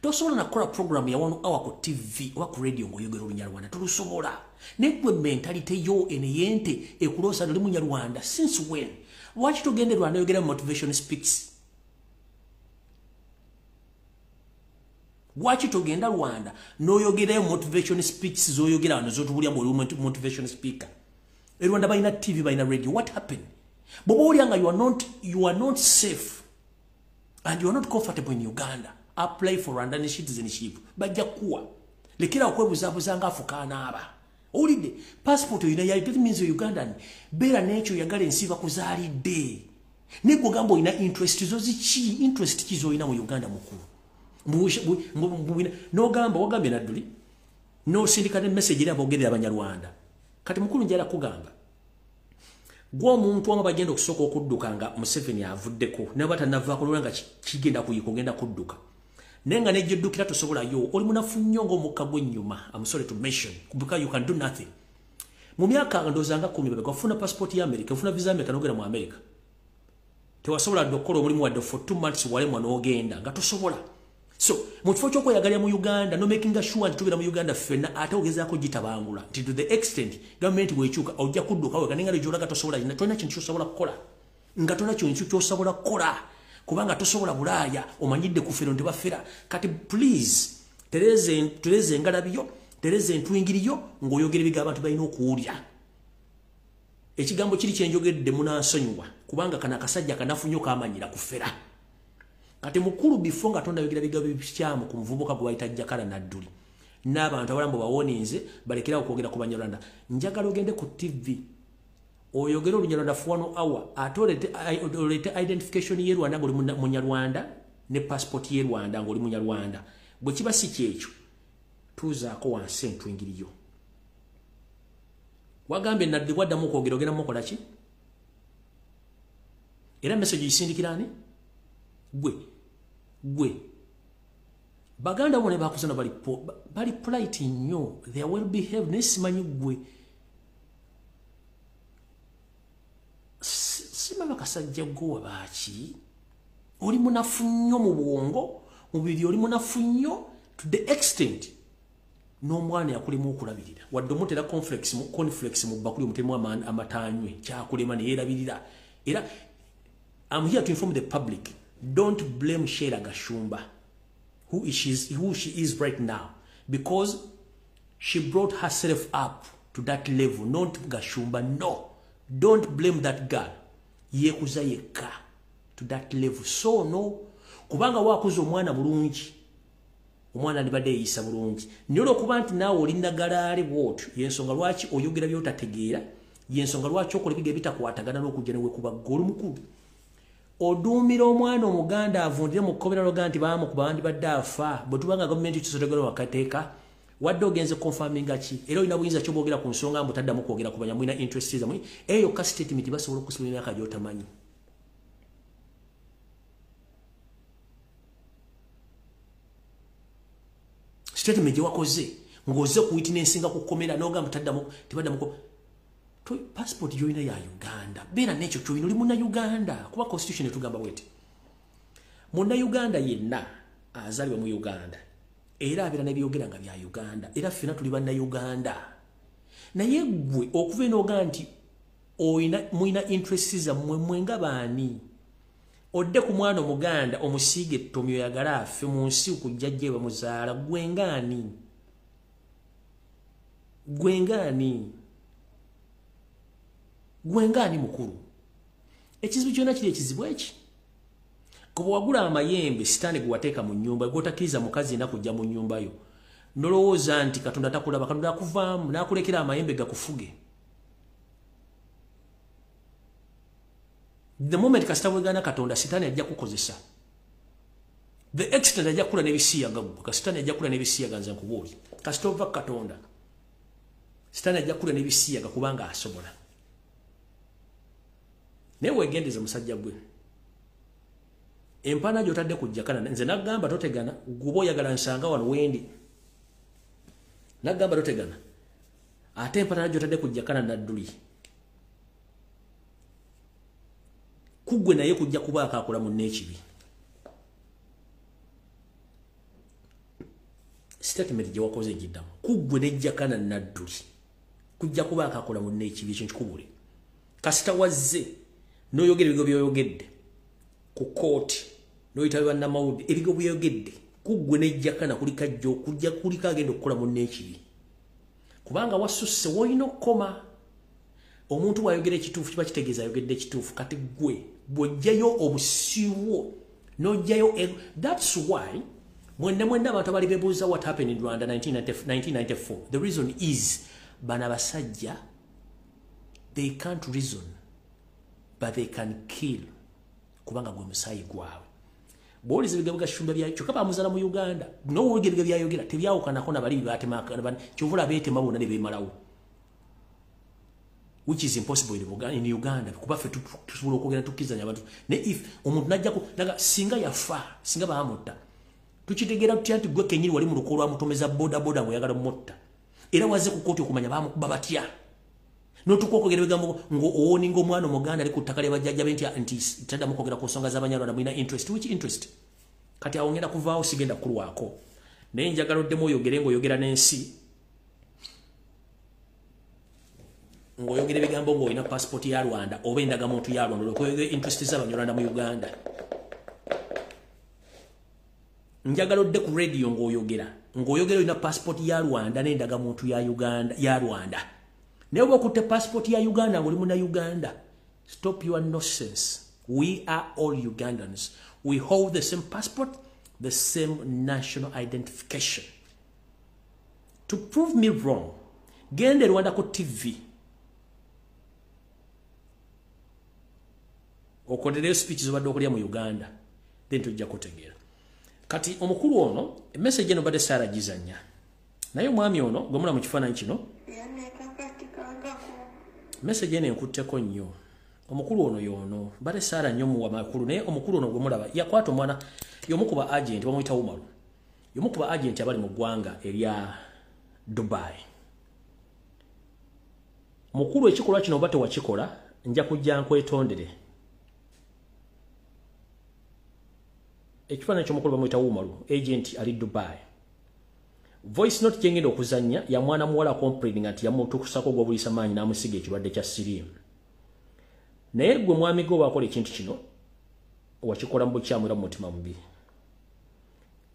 Tosobola nakola program ya 1 hour ku TV oba ku radio ng'oyogera Olunyarwanda. Tolusobola. Negwe mentality yo eneyente ekulosa luli Munyarwanda. Since when? Lwaki togende Rwanda oyogera motivation speaks? Lwaki togenda Rwanda n'oyogera motivation speaks z'oyogera wano z'otubulya mu motivation speaker? Rwanda balina TV balina radio. What happened? Bobo olyanga you are not safe and you are not comfortable in Uganda. Apply for Rwandan citizenship. Bajja kuwa. Lekera okwebuzabuza nga afukaana aba. Olide passport oyina ya it means Ugandan. Bera nature yagala ensiba kuzaalidde. Nego gambo ina interest zo zichi interest kizo ina mu Uganda mukuru. No gamba wagambe nadduli. No sindikate message eri abogerera Abanyarwanda. Kati mukuru njala kugamba. Gwa omuntu wama bagenda okusooka okudduka nga Museveni avuddeko ne batanavaako lwanga kigenda kugenda kudduka. Nenga nejjuddukira tosobola yo oli munafu nnyo ng'omukka gw'ennyuma. I'm sorry to mention because you can do nothing. Mu myaka ndozanga 10 bebe kwafuna passport ya America, ufuna visa America n'ogenda mu America. Tewasobola dokkola omulimu wadde for 2 months walemwa n'ogenda nga tosobola. So mu kifo ky'okweyagalira mu Uganda no making sure nti tubira mu Uganda ffenna ate ogezaako gitabangula nti to the extent government bw'ekyuka ojja kudduka weka nenga lejolaga tosobola tolina kintu kyosobola kukola nga tolina kintu kyosobola kukola kubanga tosobola Bulaaya omanyidde ku ffero ntebafera kati please tereze engalabiyo tereze entwingiriyo ng'oyogera ebigambo abantu balina okuwulya ekigambo kiri kyenjogedde munansonyiwa kubanga kana akasajja kanafunyo kamanyira ku ffera kati mukuru before nga tonda yogira bigambo bikyamu ku muvubuka gwe bayita Jakala Nadduli n'abantu abalambo bawoninze balekera okwogera ku Banyarwanda njagala ogende ku TV oyogera Olunyarwanda for 1 hour atolete identification ye Rwanda ng'oli Munyarwanda ne passport ye Rwanda ng'oli Munyarwanda bwe kiba si kyekyo tuzaako wansi entwingiriyo wagambe Nadduli waddamu okwogera ogenda mukola ki era message yisindikirani gwe baganda bone bakuzana bali polite nnyo they are well behaved nesimanyi gwe simaba kasajja gwe baaki oli munafu nnyo mu bwongo mubiri oli munafu nnyo to the extent n'omwana yakulema okulabirira wadde omutera conflex mu bakuli omutemu amatanywe kyakulema ne yeerabirira era I'm here to inform the public. Don't blame Sheila Gashumba, who she is right now, because she brought herself up to that level, not Gashumba. No, don't blame that girl. Yekuza yeka to that level. So no, kubanga wakuza omwana bulungi. Omwana libade yisa bulungi. Nyolo kubanti nawo olinda galale bwotyo. Yensonga lwaki oyogera byotategeera. Yensonga lwaki okolebige bitakwatagana n'okujja ne kuba golu mukulu. Odumira omwana omuganda avundire mu kobera loganti baamu kubandi baddafa. Bwe tubanga government tusotogera wakateeka. Wadde ogenze confirming achi era ina buyinza kyobogera ku nsonga mbutaddamu kwogera kubanya mwina interest zamwe eyo ka statement basobola okusubira emyaka gy'otamanyi. Statement gye wakoze ng'oze ku witness nga kukomera n'ogamba tibaddamu passport gy'olina ya Uganda beera n'ekyo ky'olina oli munna Uganda kuba constitution etugamba bweti munna Uganda yenna azalibwa mu Uganda era abira n'ebyogera nga bya Uganda era ffena tuli banna Uganda naye gwe okuva enoga nti mwina interest zammwe mwenga baani odde ku mwana omuganda omusiige ettomyo yagala affe mu nsi okujja gye bamuzaala gwengaani mukulu ekizibu kyonna kiri ekizibu eki kuba wagula amayembe sitaani gwe wateeka mu nnyumba gwotakiriza mukazi ena kujja mu nnyumba yo nolowooza nti Katonda takulaba Katonda akuvaamu n'akulekera amayembe gakufuge. The moment kasita bwegana Katonda sitaani ajja kukozesa the extent ajja kula n'ebisiyaga kasitaani ajja kula n'ebisiyaga nze nkubuuli kasita ova Katonda sitaani ajja kula n'ebisiyaga kubanga asobola naye weegendeze musajja gwe empana gy'otadde kujjakana nze nagamba totegana guba oyagala nsanga wano wendi nagamba totegana ate empana gy'otadde kujjakana nadduli kuggwe naye kujja kuba akakola munne ekibi statement gye wakoze giddamu kuggwe nejjakana nadduli kujja kuba akakola munne ekibi ekyo nkikubule kasita wazze n'oyogera ebigo by'oyogedde ku kooti noyita banna mawudi ebigo by'oyogedde kuggwe nejjakana kulikajjo kujja kulika agenda okukola munne ekibi kubanga wasusse woyina okukoma omuntu bw'ayogera ekituufu kiba kitegeeza ayogedde ekituufu kati gwe bw'ojjayo obusiiwo n'ojjayo that's why mwenna abantu abali beebuuza what happened in Rwanda 1994 the reason is bano abasajja they can't reason but they can kill kubanga gwe musaayi gwabwe bw'oliza ebigambo Gashumba byayo kyokka bamuzaala mu Uganda n'owulira ebigambo byayogera tebyawukanako na bali baatemaka kyovula beetema bonna ne beemalawo which is impossible in Uganda kuba ffe tusobola okwogera tukkizanya abantu ne if omuntu najjako naga singa yafa singa baamutta tukitegeera tutya nti gwe kenyini wali mu luko lwamutomeza boda mweyagala mmotta era waze ku kooti okumanya baamukuba batya n'otukwokogera ebigambo ng'owooninga omwana omuganda ali ku ttaka lya bajjajja be nti taddamu kwogera ku nsonga z'Abanyarwanda mulina interest which interest kati awo ngenda kuvaawo sigenda kulwako naye njagala oddemu oyogere ng'oyogera n'ensi ng'oyogera ebigambo ng'olina passport ya Rwanda oba endagamuntu ya Rwanda olwokwogera interest z'Abanyarwanda mu Uganda njagala odde ku radio ng'oyogera olina passport ya Rwanda n'endagamuntu ya Rwanda naye oba okutte passport ya Uganda ng'oli muna Uganda stop your nonsense. We are all Ugandans. We hold the same passport, the same national identification. To prove me wrong, gende Rwanda ko TV okodere speeches obadde okulya mu Uganda then tujja kutegeera kati omukulu ono message eno badde Sarah gizanya naye omwami ono gomula mu kifaananyi kino message eno enkutteko nnyo omukulu ono yono badde Sarah nnyo mu makulu naye omukulu ono gwemulaba yakwata omwana y'omukuba agent bamuyita Umaru y'omukuba agent abali mu ggwanga erya Dubai mukulu ekikolwa kino oba tewakikola nja kujja nkwetondere ekifaananyi ky'omukulu bamuyita Umaru agent ali Dubai voice note gyengenda okuzanya ya mwana muwala complaining nti yamutukusako gw'obulisa maanyi n'amusiga ekirwadde kya siriimu naye gwe mwami gwe oba akola ekintu kino wakikola mu bukyamu era mu mutima mubi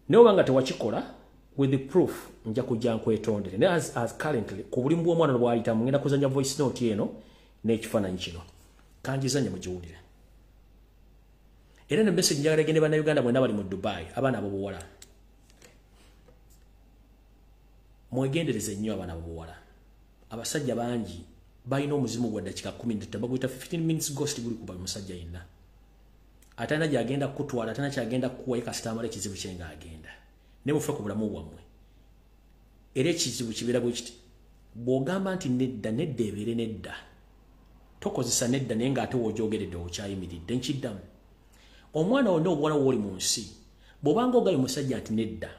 naye obanga tewakikola with the proof nja kujja nkwetondere as currently ku buli omwana bw'ayita ngenda kuzanya voice note eno n'ekifaananyi kino kanjizanye mugiwulire era ne message njagala gende bannayuganda bwenna bali mu Dubai abaana abobuwala mwegendereze nnyo abaana abobuwala abasajja bangi balina omuzimu gwa dakika 10 baguyita 15 minutes ghost guli kuba musajja yenna atana gyagenda kutwala atana kyagenda kuwa ikasitamala ekizibu kyenga agenda ne mufe ku bulamu bwammwe era ekizibu kibeera bwe kiti bw'ogamba nti nedda ebeere nedda tokozesa nedda naye ng'ate w'ogyogeredde okyayimiridde nkiddamu omwana wonna obuwala w'oli mu nsi bw'obanga ogaye musajja nti nedda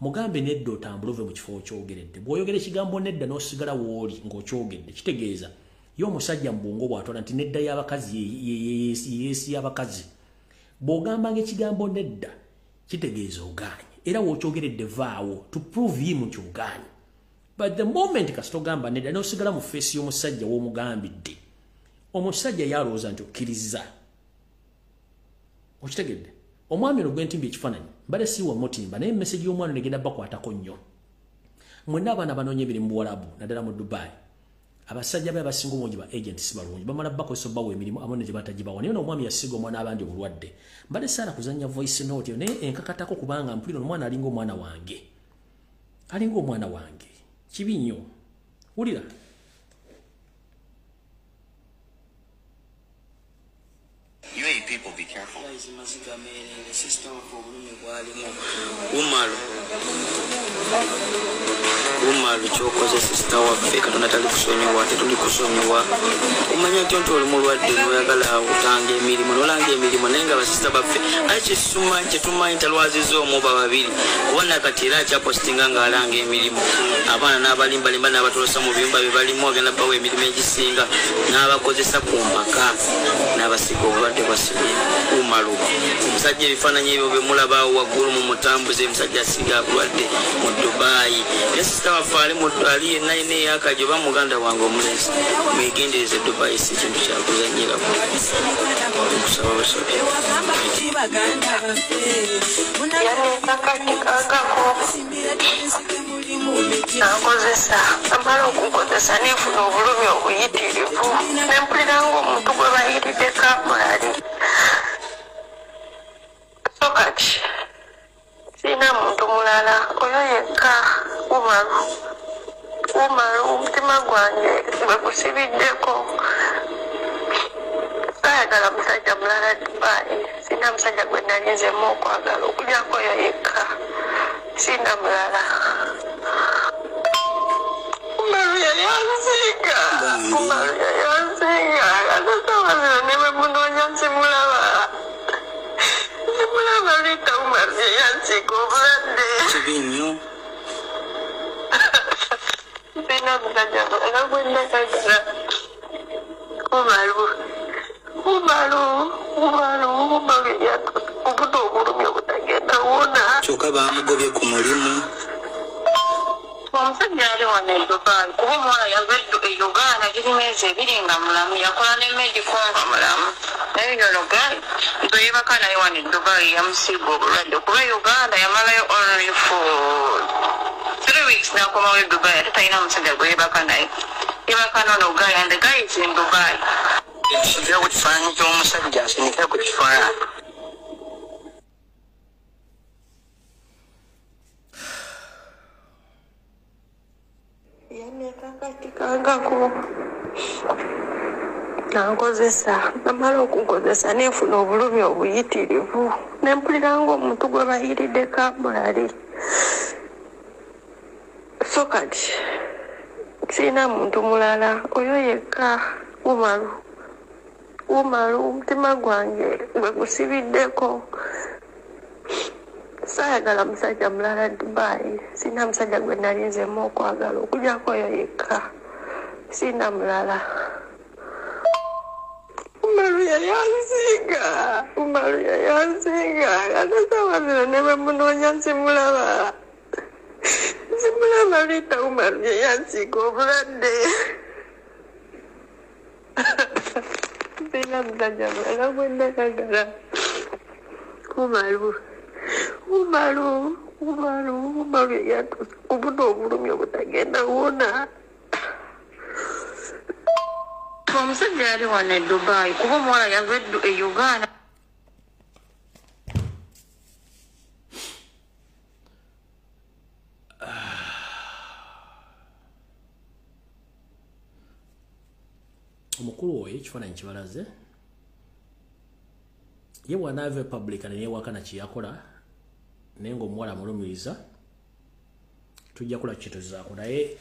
mugambe nedda otambule ove mu kifo okyogeredde bw'oyogera ekigambo nedda n'osigala w'oli ng'okyogedde kitegeeza ye omusajja mu bwongo bw'atwala nti nedda y'abakazi yeesi y'abakazi bw'ogambanga ekigambo nedda kitegeeza ogaanye era w'okyogeredde vaawo to prove ye mu kyogaanye but the moment kasita ogamba nedda n'osigala mu feesi y'omusajja w'omugambidde omusajja yalowooza nti okkiriza okitegedde omwami ono gwentimba ekifaananyi mbadde siiwa mutimba naye message y'omwana negenda bakwatako nnyo mwenna abaana banoonye emirimu mu Buwarabu naddala mu Dubai abasajja be abasinga obungi ba agent si balungi bamala bakozesa obbawa emirimu amo ne gye batagibawa naye n'omwami yasiga omwana abandi obulwadde mbadde saala kuzannya voice note naye enkakatako kubanga mpulira omwana alinga omwana wange kibi nnyo wulira UAE people, be careful. Umalu chokoze sister waffe katonda tali kusonyiwa tetuli kusonyiwa omanya nti oli mulwadde noyagala utange emirimu nolanga emirimu naye nga basista baffe akisuma kyetumanyi talwaziza omuba babiri kubona kati era akyapostinga ng'alanga emirimu abaana n'abalimbalimba n'abatolosa mu biyumba bye balimu agenda bawa emirimu egisinga n'abakozesa ku mpaka n'abasiga obulwadde bwasibye Umalu omusajja ebifaananyi ebyo bye mulabaawo waggulu mu mutambuze omusajja asiga abulwadde mu Dubai ne sista waffe ali yenna yenna eyakajo ba muganda wange omulenzi mwegendereze Dubai si kintu kyakuzanyirako okusaba basobye nakozesa amala okukozesa nefuna obulumi obuyitirivu nempuliranga omuntu gwe bayiridde kamulali so kati sina muntu mulala oyo yekka Umalu omutima gwange gwe gusibiddeko sayagala musajja mulala Dubai sina musajja gwe nalinzemu okwagala okulyako oyo yekka sina mulala Umalu yayanziga atasawazira neme munoonya nsimulaba lita Umalu yayanziga obulwadde kibi nnyo sina musajja mulala gwe ndagagala Umalu obuto obulumi obutagenda wona kyokka baamugobye ku mulimu omusajja yali wano e Dubai kuba omwana yava e Uganda giri myezi 2 nga mulamu yakola ne medical nga mulamu naye yono gali gwe yebaka naye wano e Dubai yamusiiga obulwadde kuba Uganda yamalayo only for 3 weeks n'akomawo e Dubai ate talina omusajja gwe yebaka naye yebaka nono gali and the guy is in Dubai ekisukira ku kifaananyi ky'omusajja asinikira ku kifaananyi kangako nankozesa namala okukozesa nefuna obulumi obuyitirivu nempuliranga omuntu gwe bayiridde kamulali so kati sina muntu mulala oyo yekka Umalu omutima gwange gwe gusibiddeko sayagala musajja mulala Dubai sina musajja gwe nalinzemu okwagala okugyako oyo yekka sina mulala Umalu yayanziga atasawazira neme munoonya nsimulaba lita Umalu yayanziga obulwadde sina musajja mulala gwe ndagagala Umalu Umaru yatusa kubuna obulumi obutagenda wona. Omusajja yali wano e Dubai kuba omuwala yava e Uganda. Omukulu oyo ekifaananyi kibalaze ye bw'anaava public neyeewakana kyeyakola naye ng'omuwala amulumiriza tujja kola kituzaako naye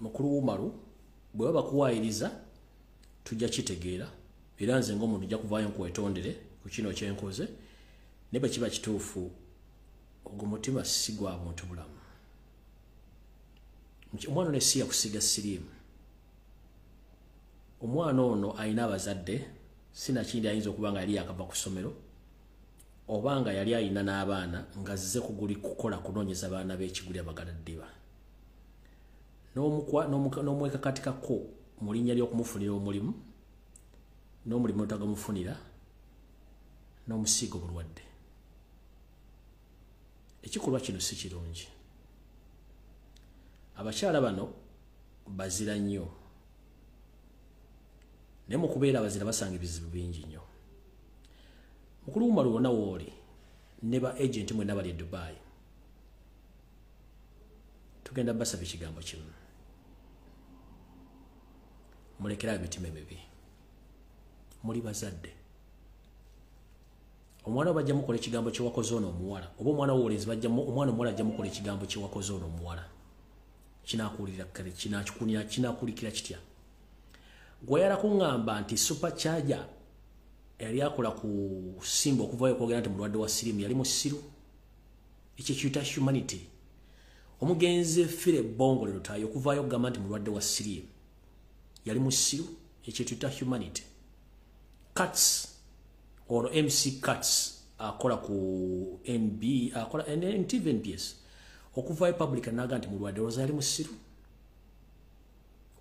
mukulu Umaru bwe baba kuwaayiriza tujja kitegeera era nze ng'omuntu nja kuvaayo nkwetondere ku kino kyenkoze naye bwe kiba kituufu ogwo mutima si gwa muntu bulamu. Omwana ono si yakusiga siriimu. Omwana ono alina abazadde sinakindi ayinza okuba nga yali yakava ku ssomero oba nga yali alina n'abaana ng'azze kukola kunoonyeza baana b'ekiguli abagaladdiba n'omwekakatikako mu linnya ly'okumufunira omulimu n'omulimu otagamufunira n'omusiiga obulwadde. Ekikolwa kino si kirungi. Abakyala bano bazira nnyo naye mu kubeera abazira basanga ebizibu bingi nnyo. Mukulu Umaru wonna wooli ne ba agent mwenna bali e Dubai tugenda basaba ekigambo kimu, mulekera emitima emibi. Muli bazadde, omwana bajja mukola ekigambo kyewakoze ono omuwala oba omwana wowoolezi omwana omuwala ajja mukola ekigambo kyewakoze ono omuwala kinaakuwulira kale kinaakulikira kitya. Gwayala kuŋŋamba nti supercharger yali akola ku simba okuvayo kwogera nti mulwadde wa siriimu yali musiru. Ekyo kiyita humanity. Omugenzi Fire Bongo lero tayo okuvaayo okugamba nti mulwadde wa siriimu yali musiru. Ekyo kiyita humanity. Cuts or MC Cuts akola ku NB akola NTV NBS okuvaayo public naga nti mulwadde wa yali musiru.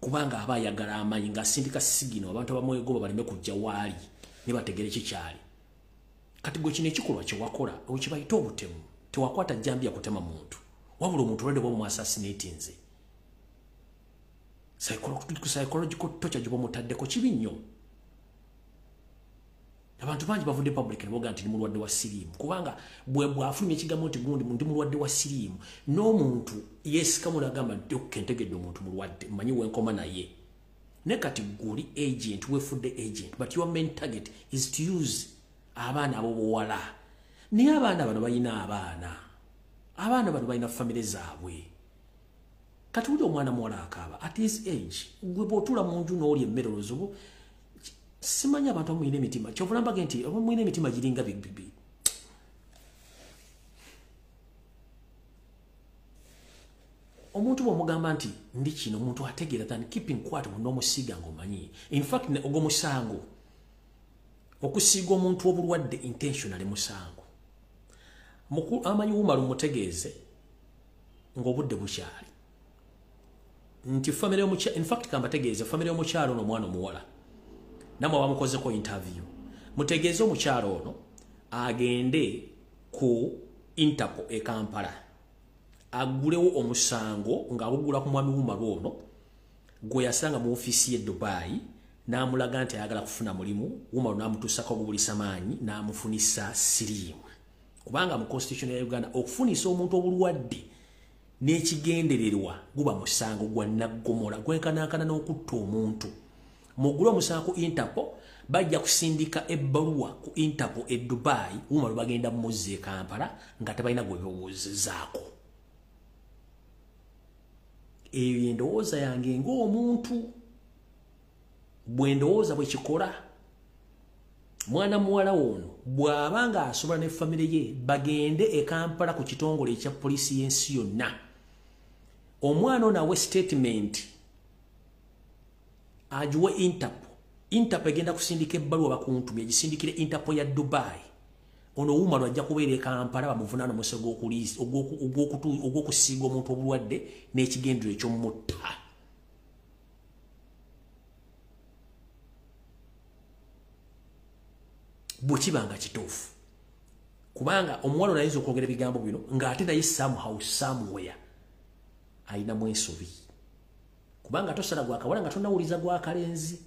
Kubanga aba ayagala amanyi ng'asindika sigino abantu abamwegoba baleme kujja waali ne bategere kikyali. Kati gwe kino ekikolwa kye wakola okibayita obutemu tewakwata jjambi ya kutema muntu wabula omuntu olwadde bw'omu assassinatinze. Psychological torture gye bamutaddeko kibi nnyo. Abantu bangi bavudde public ne boga nti ni mulwadde wa siriimu kubanga bw'afulumya ekigambo nti gundi ndi mulwadde wa siriimu n'omuntu yeesikamula agamba nti okentegedde omuntu mulwadde mmanyi wenkoma naye. Ne kati guli agent wefudde agent but your main target is to use abaana abobuwala. Naye abaana bano balina abaana bano balina famire zaabwe. Kati uli omwana muwala akaaba at his age gwe bw'otuula mu nju n'oli emmere oluzubu simanya abantu amuyina emitima kyovulambage nti amuyina emitima giringa bibibi. Omuntu bw'omugamba nti ndi kino omuntu ategeera than keeping quiet n'omusiiga ng'omanyi. In fact ogwo musango okusiiga omuntu obulwadde intentionally musango. Amanyi Umaru mutegeeze ng'obudde bukyali nti famire y'omukyalo in fact kambategeeze famire y'omukyalo ono omwana omuwala namwe bamukozeko interview mutegeeze omukyalo ono agende ku Interpol e Kampala agulewo omusango ng'agugula ku mwami Umaru ono gwe yasanga mu ofiisi ye Dubai n'amulaga nti ayagala kufuna mulimu. Umaru n'amutuusako obubulisa maanyi n'amufunisa siriimu kubanga mu constitution ya Uganda okufunisa omuntu obulwadde n'ekigendererwa guba musango gwa naggomola gwenkanankana n'okutta omuntu. Mugula omusango ku Interpol bajja kusindika ebbaluwa ku Interpol e Dubai Umaru bagenda muzze e Kampala nga tebalina gwe bewozezaako. Eyo y'endowooza yange ng'omuntu bwe ndowooza bwe kikola. Mwana muwala ono bw'aba nga asobola ne famire ye bagende e Kampala ku kitongole ekya poliisi y'ensi yonna. Omwana ono awe statement ajuwe Interpol. Interpol egenda kusindika ebbaluwa bakuntumye gisindikire Interpol ya Dubai. Ono Umaru ajja kubeera e Kampala bamuvunaana omusa ogw'okusiiga omuntu obulwadde n'ekigendero eky'omutta. Bwe kibanga kituufu kubanga omuwala nayizo okwogera ebigambo bino ng'ate naye somehow somewhere ayina mu ensobi kubanga tosala gwa kawala nga tonawuliza gwa kalenzi.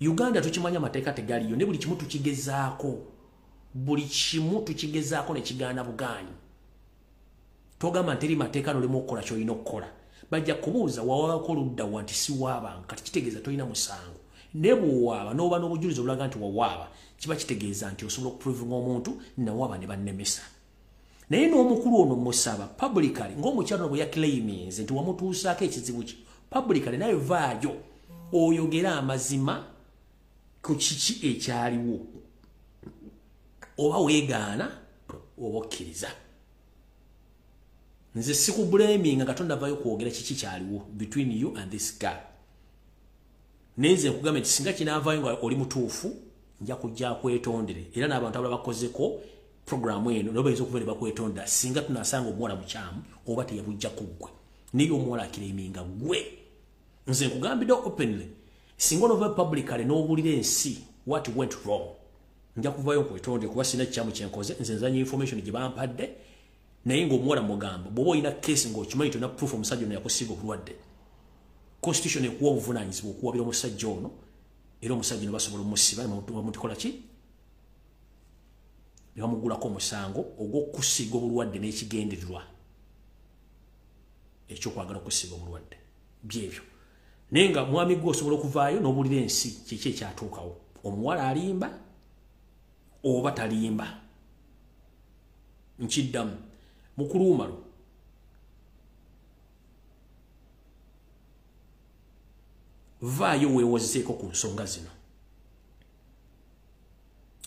Uganda tukimanya amateeka tegaliyo ne buli kimu tukigezaako. Buli kimu tukigezaako ne kigaana bugaanyi. Togamba nteri mateeka nolemu okukola ky'olina okukola. Bajja kubuuza wawaako ludda wa nti si waaba kati kitegeeza tolina musango. Ne bw'owaaba n'oba n'obujulizi obulaga nti wawaaba kiba kitegeeza nti osobola okuprovinga omuntu nawaaba ne bannemesa. Naye n'omukulu ono musaba publicly ng'omukyalo bwe yaclaimings nti wamutuusaako ekizibu kye publicly naye vaayo oyogera amazima ku kiki ekyaliwo oba weegaana oba okkiriza. Nze sikublaming nga tonnavayo kwogera kiki kyaliwo between you and this guy. Nenze nkugamba nti singa kinaavaayo nga oli mutuufu nja kujja kwetondere era n'abantu abala bakozeko programu eno nabo bayinza okuba ne bakwetondera singa tunasanga omuwala mukyamu oba teyabujja ku ggwe naye omuwala akiraiminga ggwe. Nze nkugambidde openly singa onova publicly n'obuulira ensi what went wrong nja kuvaayo nkwetondere kuba sina kikyamu kyenkoze nze nzanya information gye bampadde naye ng'omuwala mugamba bw'oba olina case ng'okimanyi tolina proof omusajja ono yakusiiga obulwadde constitution ekuwa obuvunaanyizibwa okuwabira omusajja ono era omusajja ono basobola omusiba bamutukola ki ne bamugulako omusango ogw'okusiiga obulwadde n'ekigendererwa ekyokwagala okusiiga obulwadde byebyo. Naye nga mwami gwe osobola okuvaayo n'obuulira ensi kiki ekyatuukawo omuwala alimba oba talimba. Nkiddamu mukuluumalo vaayo weewozeeko ku nsonga zino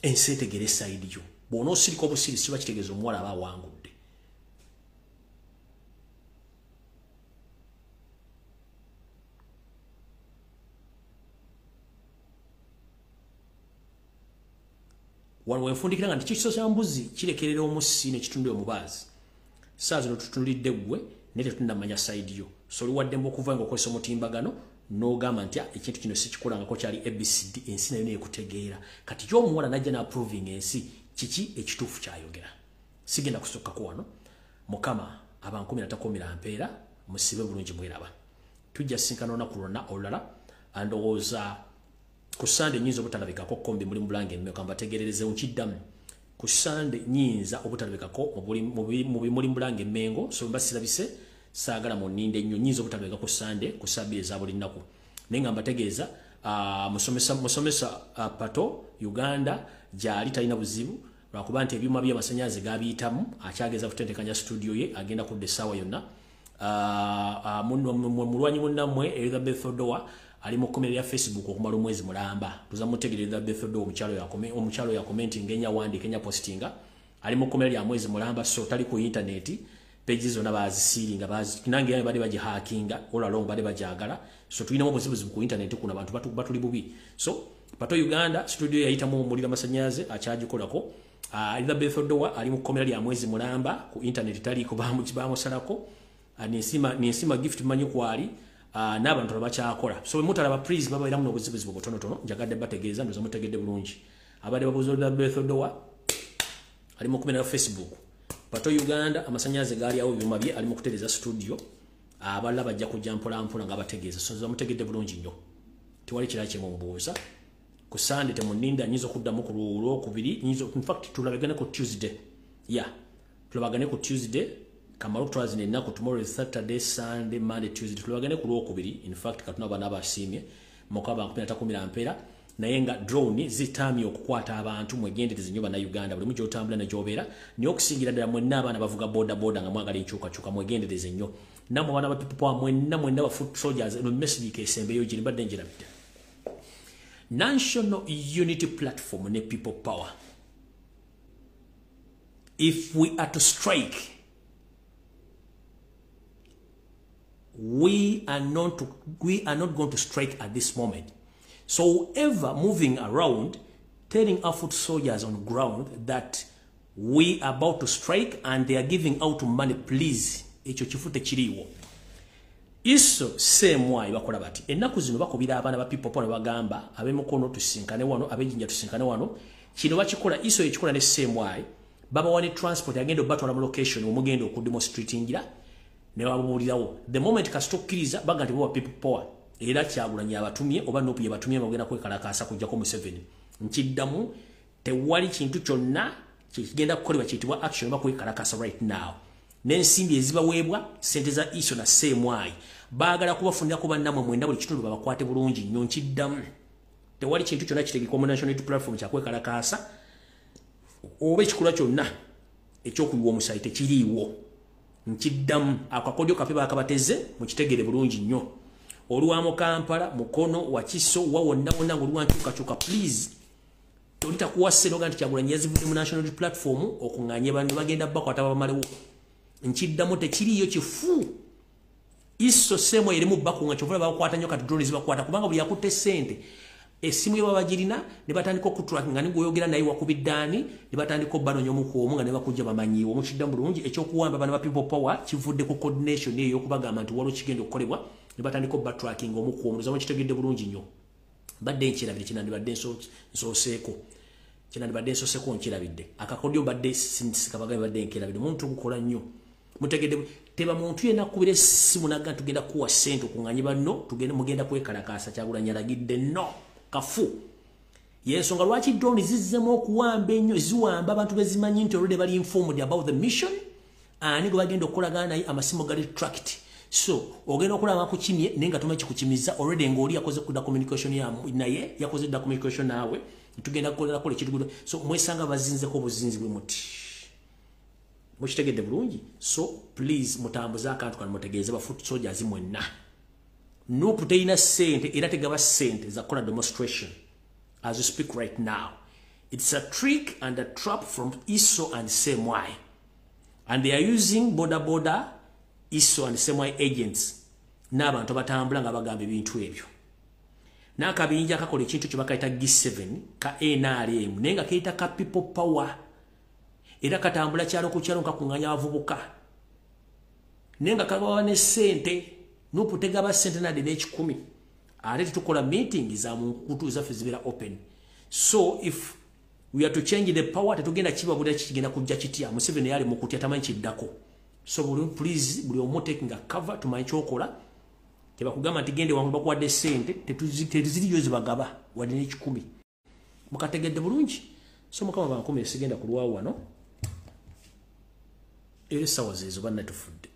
ensi etegere sayidi yo bw'onoosirika obusirisi kiba kitegeeza omuwala aba awangudde. Wano wenfundikira nga nti kikiso kya mbuzi kirekerera omussi ne kitundira omubaazi. Saa zino tutunulidde ggwe naye tetunnamanya sayidi yo. So oli waddemba okuva ng'okozesa omutimbagano n'ogamba nti ekintu kino sikikolangako kyali ABCD ensi nayo neekutegeera. Kati gy'omuwala najja n'approving ensi kiki ekituufu kyayogera. Sigenda kusokkako wano. Mukama aba 13 mpeera musibe bulungi mweraba. Tujja sinkana olunaku lwonna olulala andowooza ku Sande nyinza obutalabikako kombi mulimu Bulange mmeka mbategerereze nkiddamu. Ku Sande nyinza obutalabikako mu mulimu Bulange Mmengo so mbasirabise saagala mu nninde nnyo nyinza obutalabika ku Sande ku sabbiire za buli nnaku. Naye nga mbategeeza musomesa Pato Uganda gyali talina buzibu lwakuba nti ebyuma by'amasannyalaze gabiyitamu akyageza kutentekanya studio ye agenda kudda essaawa yonna. Mulwanyi munnammwe Elizabeth Odowa ali mu komera ya Facebook okumala omwezi mulamba. Tuza mutegereza Elizabeth Odowa omukyalo ya commenting enya wandika enya postinga ali mu komera ya mwezi mulamba so tali ku internet pages zonna bazisiringa nange yabe bali bagihackinga all along bali bajagala so tulina obuzibu ku internet kuna abantu batuli bubi. So Pato Uganda studio yayitamu omulira masanyaze akyagikolako. Elizabeth Odowa ali mu komera ya mwezi mulamba ku internet tali ko bamusalako. Ninsima gift manyi kwali n'abantu abakyakola so mutalaba please babairamu n'obuzibuzibu butonotono njagadde bategeeza ndoza mutegedde bulungi abadde babuuza Elizabeth Odowa ali mu kumenya Facebook Pato Uganda amasanyaze gaali awo byuma bye ali mu kutereza studio aballa bajja kujja mpola nga bategeeza so ndoza mutegedde bulungi nnyo tiwali kirala kye mumbuuza ku Sunday temuninda nyizo kuddamu ku Lwokubiri nyizo in fact tulabagane ku Tuesday tulabagane ku Tuesday Kamaru twazine ennaku tomorrow is Saturday, Sunday, Monday, Tuesday. Tulabagane ku Lwokubiri. In fact katuna bana abasimye mukaba 13 mpeera naye nga drone zitamye okukwata abantu mwegendereze nnyo bana Uganda buli mujja otambula na gyobera niyo okusingira ddala mwenna abaana bavuga boda nga mwagala enkyukakyuka mwegendereze nnyo namwe abaana ba people mwenna ba foot soldiers no message kesembeyo giri badde njirabidde. National Unity Platform ne People Power. If we are to strike, we are not going to strike at this moment. So whoever moving around telling our foot soldiers on ground that we are about to strike and they are giving out money, please ekyo kifute kiriwo. Iso same way bakola bati ennaku zino bakubira abaana ba People Power bagamba abemukono tusinkane wano abejinja tusinkane wano kino bakikola iso ekikola ne CMY baba wani transport agenda batwala mu location omugenda okudemonstratingira ne babulirawo the moment kasitokiriza baga nti bo people power era Kyagulanyi abatumye oba nopu yabatumye bagenda kwekalakasa kujja ko mu 7 nkiddamu tewali kintu kyonna kigenda kukolebwa kitibwa action oba kwekalakasa right now n'ensimbi ezibaweebwa sente za iso na CMY baagala kubafunira ku bannamwe mwenda buli kitundu babakwate bulungi nnyo nkiddamu tewali kintu kyonna kitegekwa mu national unity platform kyakwekalakasa oba ekikula kyonna ekyokuyiwa omusayi tekiriiwo nkiddamu akakodyo kape bakabateze mukitegere bulungi nnyo olwamo Kampala Mukono Wakiso wa wonna wonna ng'olwankyukakyuka please tolitakuwase noga nti Kyagulanyi yazivudde mu national unity platform okunganye bantu bagenda bakwata babamalewo nkiddamu tekiriiyo kifu iso semo erimu bakunga kyovula bakwata nnyo kati drone zibakwata kubanga buli yakutte sente esimu ye babagirina ne batandika okutrack nga nigoyogera naye wakubiddaani ne batandika obbanonya omukuomu nga ne bakujja bamanyiiwo omukiddamu bulungi ekyokuwamba bana ba people power kivudde ku coordination eyo okubagamba nti waliwo kigenda okukolebwa ne batandika obbatracking omukuomu nzama kitegedde bulungi nnyo badde nkirabire kinandibadde nsooseeko nkirabidde akakodyo badde sikabagabe badde nkirabire muntu gukola nnyo mutegedde teba muntu yena kubire simu naga tugenda kuwa sente okunganye banno tugenda mugenda kwekalakasa Kyagulanyi alagidde no kafu yensonga lwaki drone zizzemu okuwamba ennyo ziwamba abantu bezimanyi nti already bali informed about the mission ani gwe bagenda okukolagana naye amasimu gali tracked so ogenda okulaba kukimye nenga tumachi kukimiza already ngoli yakoze ku communication ya naye yakoze da communication nawe tugenda kukolera kole kitugudo so mwesanga bazinze ko buzinzi bwe muti mukitegedde bulungi so please mutambuza akantu kan mutegeeze ba foot soldiers mwenna no puteina sente era tegaba sente za kola demonstration as we speak right now it's a trick and a trap from ISO and CMY and they are using border ISO and CMY agents n'abantu batambula nga bagamba ebintu ebyo n'akabinja kakola ekintu kye bakayita G7 ka NRM nenga keeta ka people power era katambula kyalo ku kyalo kakunganya avubuka nenga kabawa ne sente nuputega ba sente na de 10 ate tukola meeting za munkutu zaffe zibera open so if we are to change the power tetugenda kiba buli kigenda kujja kitya Museveni yali mukuti atamanyi kiddako so please buli omu taking a cover tumanyi kyokola teba kugamba nti gende wangu bakwadde sente tetuziriyo zibagaba wadde ne 10 mukategedde bulungi so mukama bankome sigenda kulwawo wano era sawa zezo banna tufudde